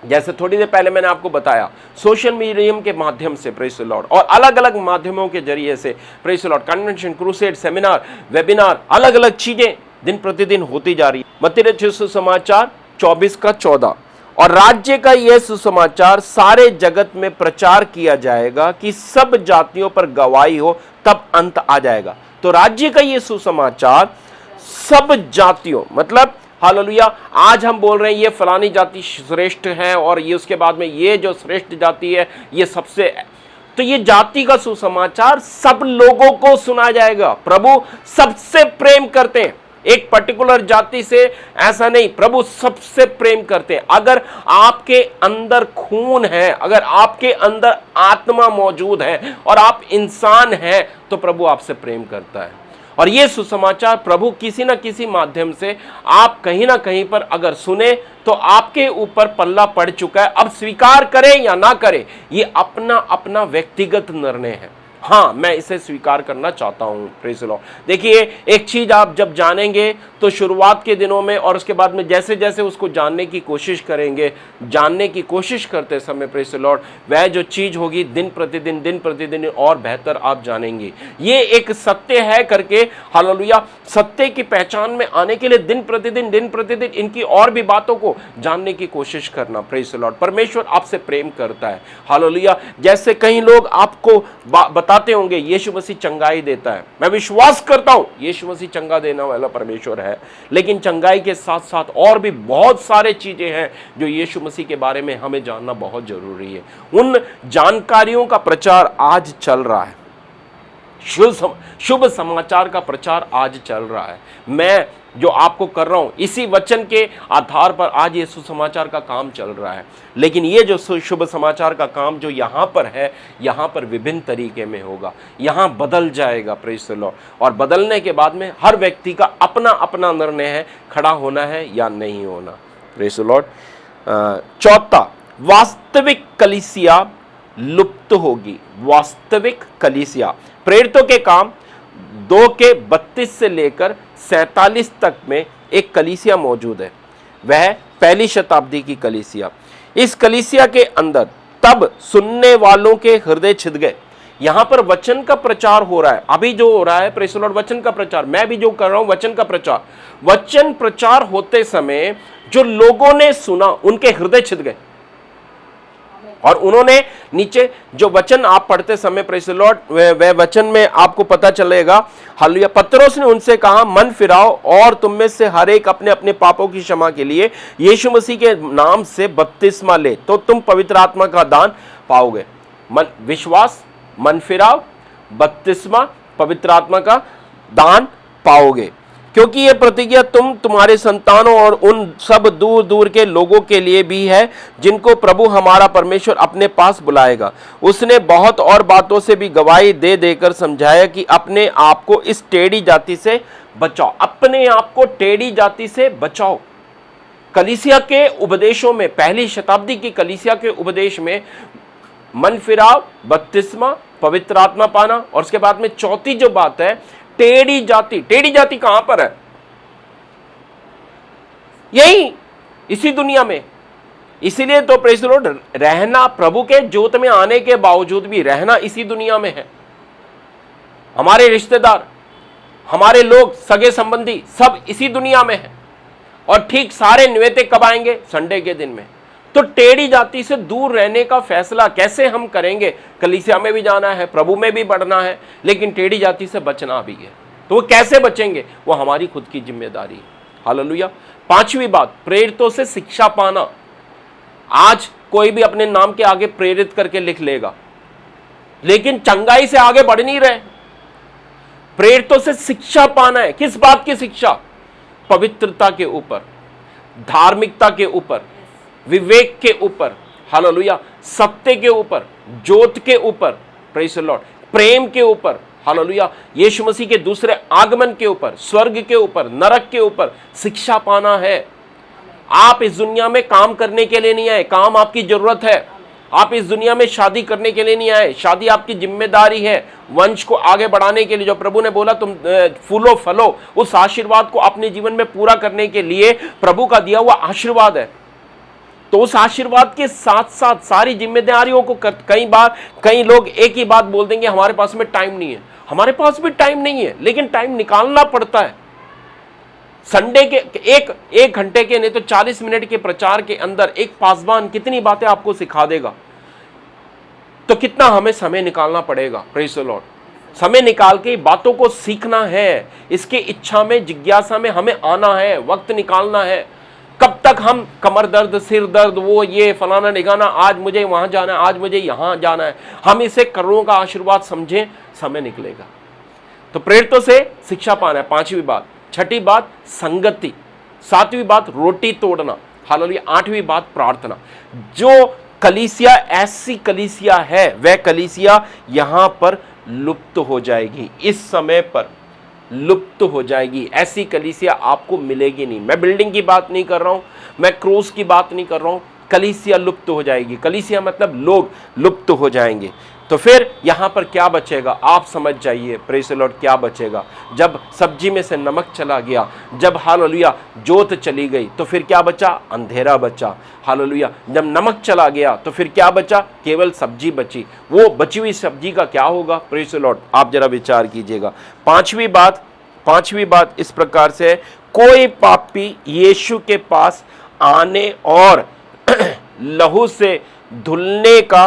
जैसे थोड़ी देर पहले मैंने आपको बताया, सोशल मीडिया के माध्यम से, प्रेज़ द लॉर्ड, और अलग अलग माध्यमों के जरिए से, praise the Lord, convention, crusade, seminar, webinar, अलग अलग चीजें दिन प्रतिदिन होती जा रही है। मत्ती रचित सुसमाचार 24:14, और राज्य का यह सुसमाचार सारे जगत में प्रचार किया जाएगा कि सब जातियों पर गवाही हो, तब अंत आ जाएगा। तो राज्य का यह सुसमाचार सब जातियों, मतलब हालेलुया, आज हम बोल रहे हैं ये फलानी जाति श्रेष्ठ है, और ये उसके बाद में ये जो श्रेष्ठ जाति है ये सबसे तो ये जाति का सुसमाचार सब लोगों को सुना जाएगा। प्रभु सबसे प्रेम करते हैं, एक पर्टिकुलर जाति से ऐसा नहीं, प्रभु सबसे प्रेम करते हैं। अगर आपके अंदर खून है, अगर आपके अंदर आत्मा मौजूद है और आप इंसान हैं, तो प्रभु आपसे प्रेम करता है। और ये सुसमाचार प्रभु किसी ना किसी माध्यम से आप कहीं ना कहीं पर अगर सुने तो आपके ऊपर पल्ला पड़ चुका है। अब स्वीकार करें या ना करें, ये अपना अपना व्यक्तिगत निर्णय है। हाँ, मैं इसे स्वीकार करना चाहता हूं। Praise the Lord. देखिए, एक चीज आप जब जानेंगे तो शुरुआत के दिनों में और उसके बाद में जैसे जैसे उसको जानने की कोशिश करेंगे, जानने की कोशिश करते समय, प्रेज़ द लॉर्ड, वह जो चीज होगी दिन प्रतिदिन और बेहतर आप जानेंगे। ये एक सत्य है करके, हालेलुया, सत्य की पहचान में आने के लिए दिन प्रतिदिन इनकी और भी बातों को जानने की कोशिश करना। Praise the Lord. परमेश्वर आपसे प्रेम करता है। हालेलुया। जैसे कई लोग आपको बताते होंगे यीशु मसीह चंगाई देता है, मैं विश्वास करता हूं यीशु मसीह चंगा देने वाला परमेश्वर है, लेकिन चंगाई के साथ साथ और भी बहुत सारे चीजें हैं जो यीशु मसीह के बारे में हमें जानना बहुत जरूरी है। उन जानकारियों का प्रचार आज चल रहा है, शुभ समाचार का प्रचार आज चल रहा है। मैं जो आपको कर रहा हूं, इसी वचन के आधार पर आज ये सुसमाचार का काम चल रहा है। लेकिन ये जो शुभ समाचार का काम जो यहाँ पर है, यहाँ पर विभिन्न तरीके में होगा, यहाँ बदल जाएगा। Praise the Lord. और बदलने के बाद में हर व्यक्ति का अपना अपना निर्णय है, खड़ा होना है या नहीं होना। Praise the Lord. चौथा, वास्तविक कलीसिया लुप्त होगी। वास्तविक कलीसिया, प्रेरितों के काम 2:32 से लेकर 47 तक में एक कलीसिया मौजूद है। वह पहली शताब्दी की कलीसिया। इस कलीसिया के अंदर तब सुनने वालों के हृदय छिद गए। यहां पर वचन का प्रचार हो रहा है, अभी जो हो रहा है, प्रेज़ द लॉर्ड, वचन का प्रचार, मैं भी जो कर रहा हूं वचन का प्रचार। वचन प्रचार होते समय जो लोगों ने सुना उनके हृदय छिद गए, और उन्होंने नीचे जो वचन आप पढ़ते समय, प्रेज़ द लॉर्ड, वह वचन में आपको पता चलेगा, हालेलुया, पतरस ने उनसे कहा, मन फिराओ और तुम में से हर एक अपने अपने पापों की क्षमा के लिए यीशु मसीह के नाम से बपतिस्मा ले, तो तुम पवित्र आत्मा का दान पाओगे। विश्वास, मन फिराओ, बपतिस्मा, पवित्र आत्मा का दान पाओगे, क्योंकि यह प्रतिज्ञा तुम्हारे संतानों और उन सब दूर दूर के लोगों के लिए भी है जिनको प्रभु हमारा परमेश्वर अपने पास बुलाएगा। उसने बहुत और बातों से भी गवाही दे देकर समझाया कि अपने आप को इस टेढ़ी जाति से बचाओ। अपने आप को टेढ़ी जाति से बचाओ। कलीसिया के उपदेशों में, पहली शताब्दी की कलीसिया के उपदेश में मन फिराव, बपतिस्मा, पवित्र आत्मा पाना, और उसके बाद में चौथी जो बात है, टेढ़ी जाति। टेढ़ी जाति कहां पर है? यही इसी दुनिया में। इसीलिए तो प्रेज़ द लॉर्ड, रहना प्रभु के जोत में आने के बावजूद भी रहना इसी दुनिया में है। हमारे रिश्तेदार, हमारे लोग, सगे संबंधी सब इसी दुनिया में है, और ठीक सारे निवेते कब आएंगे? संडे के दिन में। तो टेढ़ी जाति से दूर रहने का फैसला कैसे हम करेंगे? कलीसिया में भी जाना है, प्रभु में भी बढ़ना है, लेकिन टेढ़ी जाति से बचना भी है। तो वो कैसे बचेंगे? वो हमारी खुद की जिम्मेदारी है। हालेलुया। पांचवी बात, प्रेरितों से शिक्षा पाना। आज कोई भी अपने नाम के आगे प्रेरित करके लिख लेगा, लेकिन चंगाई से आगे बढ़ नहीं रहे। प्रेरितों से शिक्षा पाना है। किस बात की शिक्षा? पवित्रता के ऊपर, धार्मिकता के ऊपर, विवेक के ऊपर, हालेलुया, सत्य के ऊपर, जोत के ऊपर, प्रेज़ द लॉर्ड, प्रेम के ऊपर, हालेलुया, यीशु मसीह के दूसरे आगमन के ऊपर, स्वर्ग के ऊपर, नरक के ऊपर शिक्षा पाना है। आप इस दुनिया में काम करने के लिए नहीं आए, काम आपकी जरूरत है। आप इस दुनिया में शादी करने के लिए नहीं आए, शादी आपकी जिम्मेदारी है। वंश को आगे बढ़ाने के लिए, जो प्रभु ने बोला तुम फूलो फलो, उस आशीर्वाद को अपने जीवन में पूरा करने के लिए प्रभु का दिया हुआ आशीर्वाद है। तो उस आशीर्वाद के साथ साथ सारी जिम्मेदारियों को कई लोग एक ही बात बोल देंगे, हमारे पास में टाइम नहीं है। हमारे पास भी टाइम नहीं है, लेकिन टाइम निकालना पड़ता है। संडे के एक घंटे के नहीं तो 40 मिनट के प्रचार के अंदर एक पासवान कितनी बातें आपको सिखा देगा। तो कितना हमें समय निकालना पड़ेगा। Praise the Lord. समय निकाल के बातों को सीखना है, इसके इच्छा में, जिज्ञासा में हमें आना है, वक्त निकालना है। कब तक हम कमर दर्द, सिर दर्द, वो ये फलाना निगाना, आज मुझे वहां जाना है, आज मुझे यहां जाना है, हम इसे करोड़ों का आशीर्वाद समझें, समय निकलेगा। तो प्रेरितों से शिक्षा पाना है, 5वीं बात। 6ठी बात संगति। 7वीं बात रोटी तोड़ना। हालेलुया। 8वीं बात प्रार्थना। जो कलीसिया ऐसी कलीसिया है, वह कलीसिया यहां पर लुप्त हो जाएगी, इस समय पर लुप्त हो जाएगी। ऐसी कलीसिया आपको मिलेगी नहीं। मैं बिल्डिंग की बात नहीं कर रहा हूं, मैं क्रूस की बात नहीं कर रहा हूं। कलीसिया लुप्त हो जाएगी। कलीसिया मतलब लोग लुप्त हो जाएंगे। तो फिर यहां पर क्या बचेगा, आप समझ जाइए। Praise the Lord. क्या बचेगा? जब सब्जी में से नमक चला गया, जब हालेलुया जोत चली गई, तो फिर क्या बचा? अंधेरा बचा। हालेलुया। जब नमक चला गया तो फिर क्या बचा? केवल सब्जी बची। वो बची हुई सब्जी का क्या होगा? Praise the Lord. आप जरा विचार कीजिएगा। पांचवी बात इस प्रकार से है, कोई पापी यीशु के पास आने और लहू से धुलने का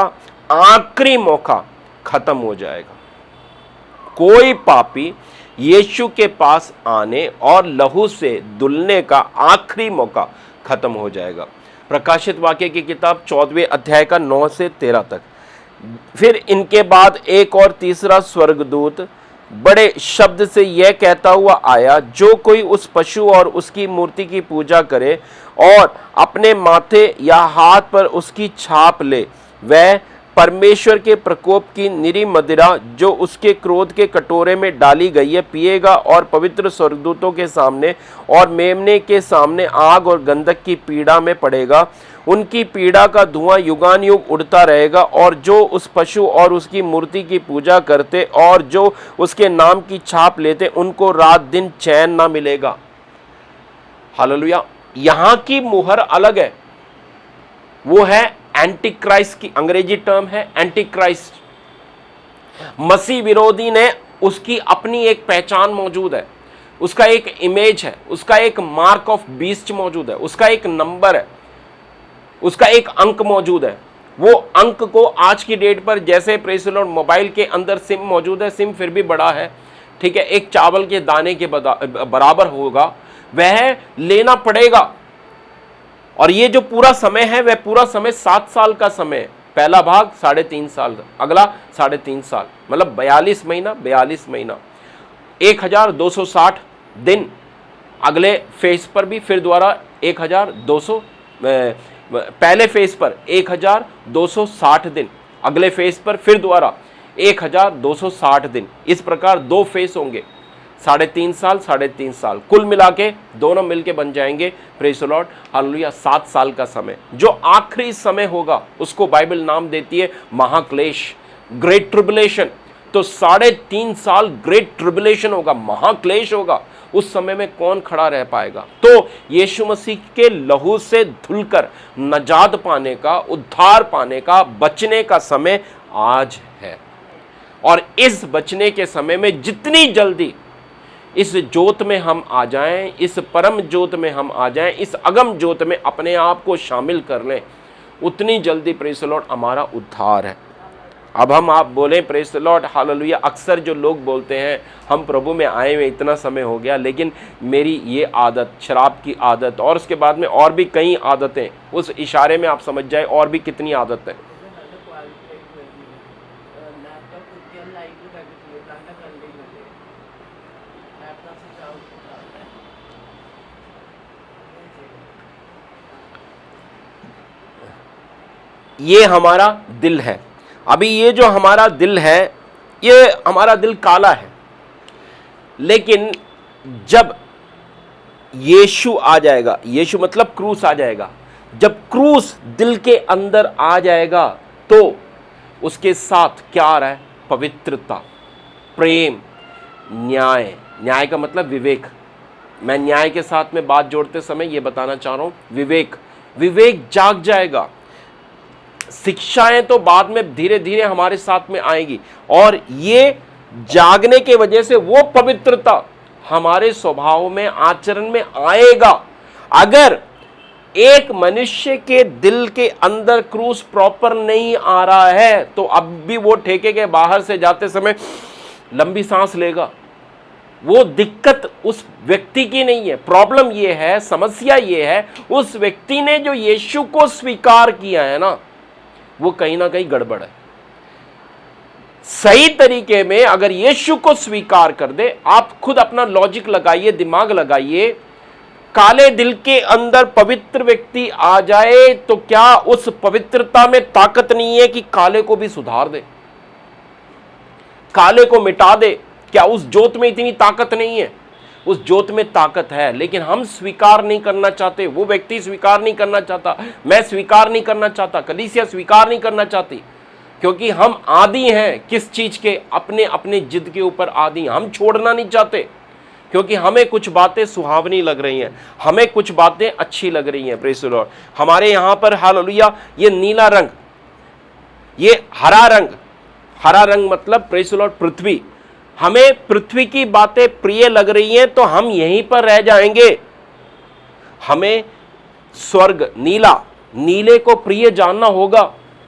आखिरी मौका खत्म हो जाएगा। कोई पापी यीशु के पास आने और लहू से धुलने का आखिरी मौका खत्म हो जाएगा। प्रकाशित वाक्य की किताब 14वें अध्याय का 9 से 13 तक। फिर इनके बाद एक और तीसरा स्वर्गदूत बड़े शब्द से यह कहता हुआ आया, जो कोई उस पशु और उसकी मूर्ति की पूजा करे और अपने माथे या हाथ पर उसकी छाप ले, वह परमेश्वर के प्रकोप की निरी मदिरा जो उसके क्रोध के कटोरे में डाली गई है पिएगा, और पवित्र स्वर्गदूतों के सामने और मेमने के सामने आग और गंधक की पीड़ा में पड़ेगा। उनकी पीड़ा का धुआं युगान युग उड़ता रहेगा। और जो उस पशु और उसकी मूर्ति की पूजा करते और जो उसके नाम की छाप लेते, उनको रात दिन चैन ना मिलेगा। हालेलुया। यहां की मुहर अलग है, वो है एंटी क्राइस्ट की, अंग्रेजी टर्म है एंटी क्राइस्ट। मसीह विरोधी ने उसकी अपनी एक पहचान मौजूद है, उसका एक इमेज है, उसका एक मार्क ऑफ बीस्ट मौजूद है, उसका एक नंबर है, उसका एक अंक मौजूद है। वो अंक को आज की डेट पर, जैसे प्रेज़ द लॉर्ड मोबाइल के अंदर सिम मौजूद है, सिम फिर भी बड़ा है, ठीक है, एक चावल के दाने के बराबर होगा, वह लेना पड़ेगा। और ये जो पूरा समय है, वह पूरा समय 7 साल का समय है। पहला भाग 3.5 साल, अगला 3.5 साल, मतलब 42 महीना 1260 दिन। अगले फेज पर भी फिर दोबारा 1200, पहले फेज पर 1260 दिन, अगले फेज पर फिर दोबारा 1260 दिन। इस प्रकार 2 फेज होंगे, 3.5 साल, कुल मिला के दोनों मिलके बन जाएंगे, प्रेज़ द लॉर्ड, हालेलुया, 7 साल का समय। जो आखिरी समय होगा उसको बाइबल नाम देती है महाक्लेश, ग्रेट ट्रिबुलेशन। तो 3.5 साल ग्रेट ट्रिबुलेशन होगा, महाक्लेश होगा। उस समय में कौन खड़ा रह पाएगा? तो यीशु मसीह के लहू से धुलकर नजात पाने का, उद्धार पाने का, बचने का समय आज है। और इस बचने के समय में जितनी जल्दी इस जोत में हम आ जाएं, इस परम जोत में हम आ जाएं, इस अगम जोत में अपने आप को शामिल कर लें, उतनी जल्दी प्रेज़ द लॉर्ड हमारा उद्धार है। अब हम आप बोलें प्रेज़ द लॉर्ड, हालेलुया। अक्सर जो लोग बोलते हैं हम प्रभु में आए हुए इतना समय हो गया, लेकिन मेरी ये आदत, शराब की आदत, और उसके बाद में और भी कई आदतें, उस इशारे में आप समझ जाए और भी कितनी आदतें। ये हमारा दिल है। अभी ये जो हमारा दिल है, ये हमारा दिल काला है, लेकिन जब यीशु आ जाएगा, यीशु मतलब क्रूस आ जाएगा, जब क्रूस दिल के अंदर आ जाएगा तो उसके साथ क्या आ रहा है? पवित्रता, प्रेम, न्याय। न्याय का मतलब विवेक। मैं न्याय के साथ में बात जोड़ते समय ये बताना चाह रहा हूं, विवेक जाग जाएगा। शिक्षाएं तो बाद में धीरे धीरे हमारे साथ में आएगी, और ये जागने के वजह से वो पवित्रता हमारे स्वभाव में, आचरण में आएगा। अगर एक मनुष्य के दिल के अंदर क्रूस प्रॉपर नहीं आ रहा है, तो अब भी वो ठेके के बाहर से जाते समय लंबी सांस लेगा, वो दिक्कत उस व्यक्ति की नहीं है, प्रॉब्लम ये है, समस्या ये है, उस व्यक्ति ने जो यीशु को स्वीकार किया है ना, वो कहीं ना कहीं गड़बड़ है। सही तरीके में अगर यीशु को स्वीकार कर दे, आप खुद अपना लॉजिक लगाइए, दिमाग लगाइए, काले दिल के अंदर पवित्र व्यक्ति आ जाए तो क्या उस पवित्रता में ताकत नहीं है कि काले को भी सुधार दे, काले को मिटा दे? क्या उस जोत में इतनी ताकत नहीं है? उस जोत में ताकत है, लेकिन हम स्वीकार नहीं करना चाहते, वो व्यक्ति स्वीकार नहीं करना चाहता, मैं स्वीकार नहीं करना चाहता, कलीसिया स्वीकार नहीं करना चाहती, क्योंकि हम आदी हैं किस चीज के? अपने अपने जिद के ऊपर आदी हैं। हम छोड़ना नहीं चाहते, क्योंकि हमें कुछ बातें सुहावनी लग रही हैं, हमें कुछ बातें अच्छी लग रही हैं। Praise the Lord. हमारे यहां पर हालेलुया ये नीला रंग, ये हरा रंग मतलब प्रेज़ द लॉर्ड पृथ्वी, हमें पृथ्वी की बातें प्रिय लग रही हैं तो हम यहीं पर रह जाएंगे। हमें स्वर्ग नीले को प्रिय जानना होगा।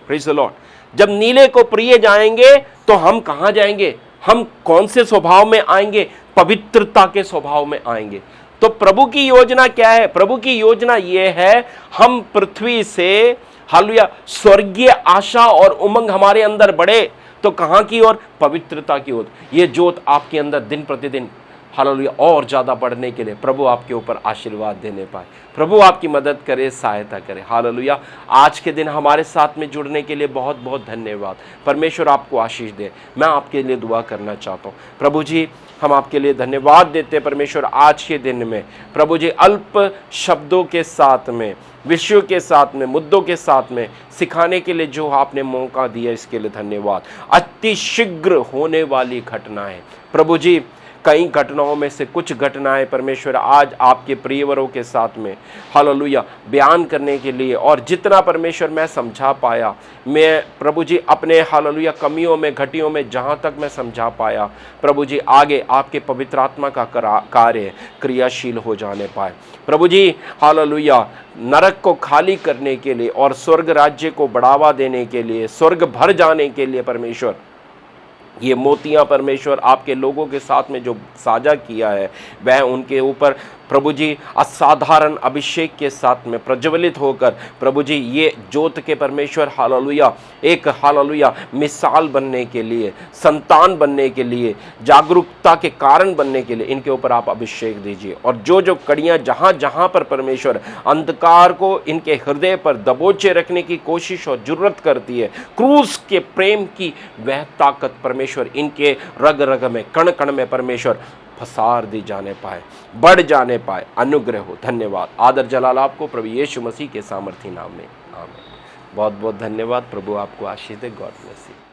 Praise the Lord. जब नीले को प्रिय जाएंगे तो हम कहां जाएंगे? हम कौन से स्वभाव में आएंगे? पवित्रता के स्वभाव में आएंगे। तो प्रभु की योजना क्या है? प्रभु की योजना यह है, हम पृथ्वी से हालेलुया स्वर्गीय आशा और उमंग हमारे अंदर बढ़े तो कहां की ओर? पवित्रता की ओर। यह जोत आपके अंदर दिन प्रतिदिन हालेलुया और ज्यादा बढ़ने के लिए प्रभु आपके ऊपर आशीर्वाद देने पाए। प्रभु आपकी मदद करे, सहायता करे। हालेलुया। आज के दिन हमारे साथ में जुड़ने के लिए बहुत बहुत धन्यवाद। परमेश्वर आपको आशीष दे। मैं आपके लिए दुआ करना चाहता हूँ। प्रभु जी, हम आपके लिए धन्यवाद देते हैं परमेश्वर, आज के दिन में प्रभु जी अल्प शब्दों के साथ में, विषयों के साथ में, मुद्दों के साथ में सिखाने के लिए जो आपने मौका दिया, इसके लिए धन्यवाद। अति शीघ्र होने वाली घटनाएं प्रभु जी, कई घटनाओं में से कुछ घटनाएं परमेश्वर आज आपके प्रियवरों के साथ में हालेलुया बयान करने के लिए, और जितना परमेश्वर मैं समझा पाया, मैं प्रभु जी अपने हालेलुया कमियों में, घटियों में जहां तक मैं समझा पाया, प्रभु जी आगे आपके पवित्र आत्मा का कार्य क्रियाशील हो जाने पाए। प्रभु जी हालेलुया नरक को खाली करने के लिए और स्वर्ग राज्य को बढ़ावा देने के लिए, स्वर्ग भर जाने के लिए परमेश्वर ये मोतियां परमेश्वर आपके लोगों के साथ में जो साझा किया है, वह उनके ऊपर प्रभु जी असाधारण अभिषेक के साथ में प्रज्वलित होकर प्रभु जी ये जोत के परमेश्वर हालेलुया एक हालेलुया मिसाल बनने के लिए, संतान बनने के लिए, जागरूकता के कारण बनने के लिए इनके ऊपर आप अभिषेक दीजिए। और जो जो कड़ियाँ जहाँ जहाँ पर परमेश्वर अंधकार को इनके हृदय पर दबोचे रखने की कोशिश और जुर्रत करती है, क्रूस के प्रेम की वह ताकत परमेश्वर इनके रग रग में, कण कण में परमेश्वर फसार दी जाने पाए, बढ़ जाने पाए। अनुग्रह हो। धन्यवाद, आदर जलाल आपको प्रभु यीशु मसीह के सामर्थी नाम में, आमीन। बहुत बहुत धन्यवाद। प्रभु आपको आशीष दे। God bless you.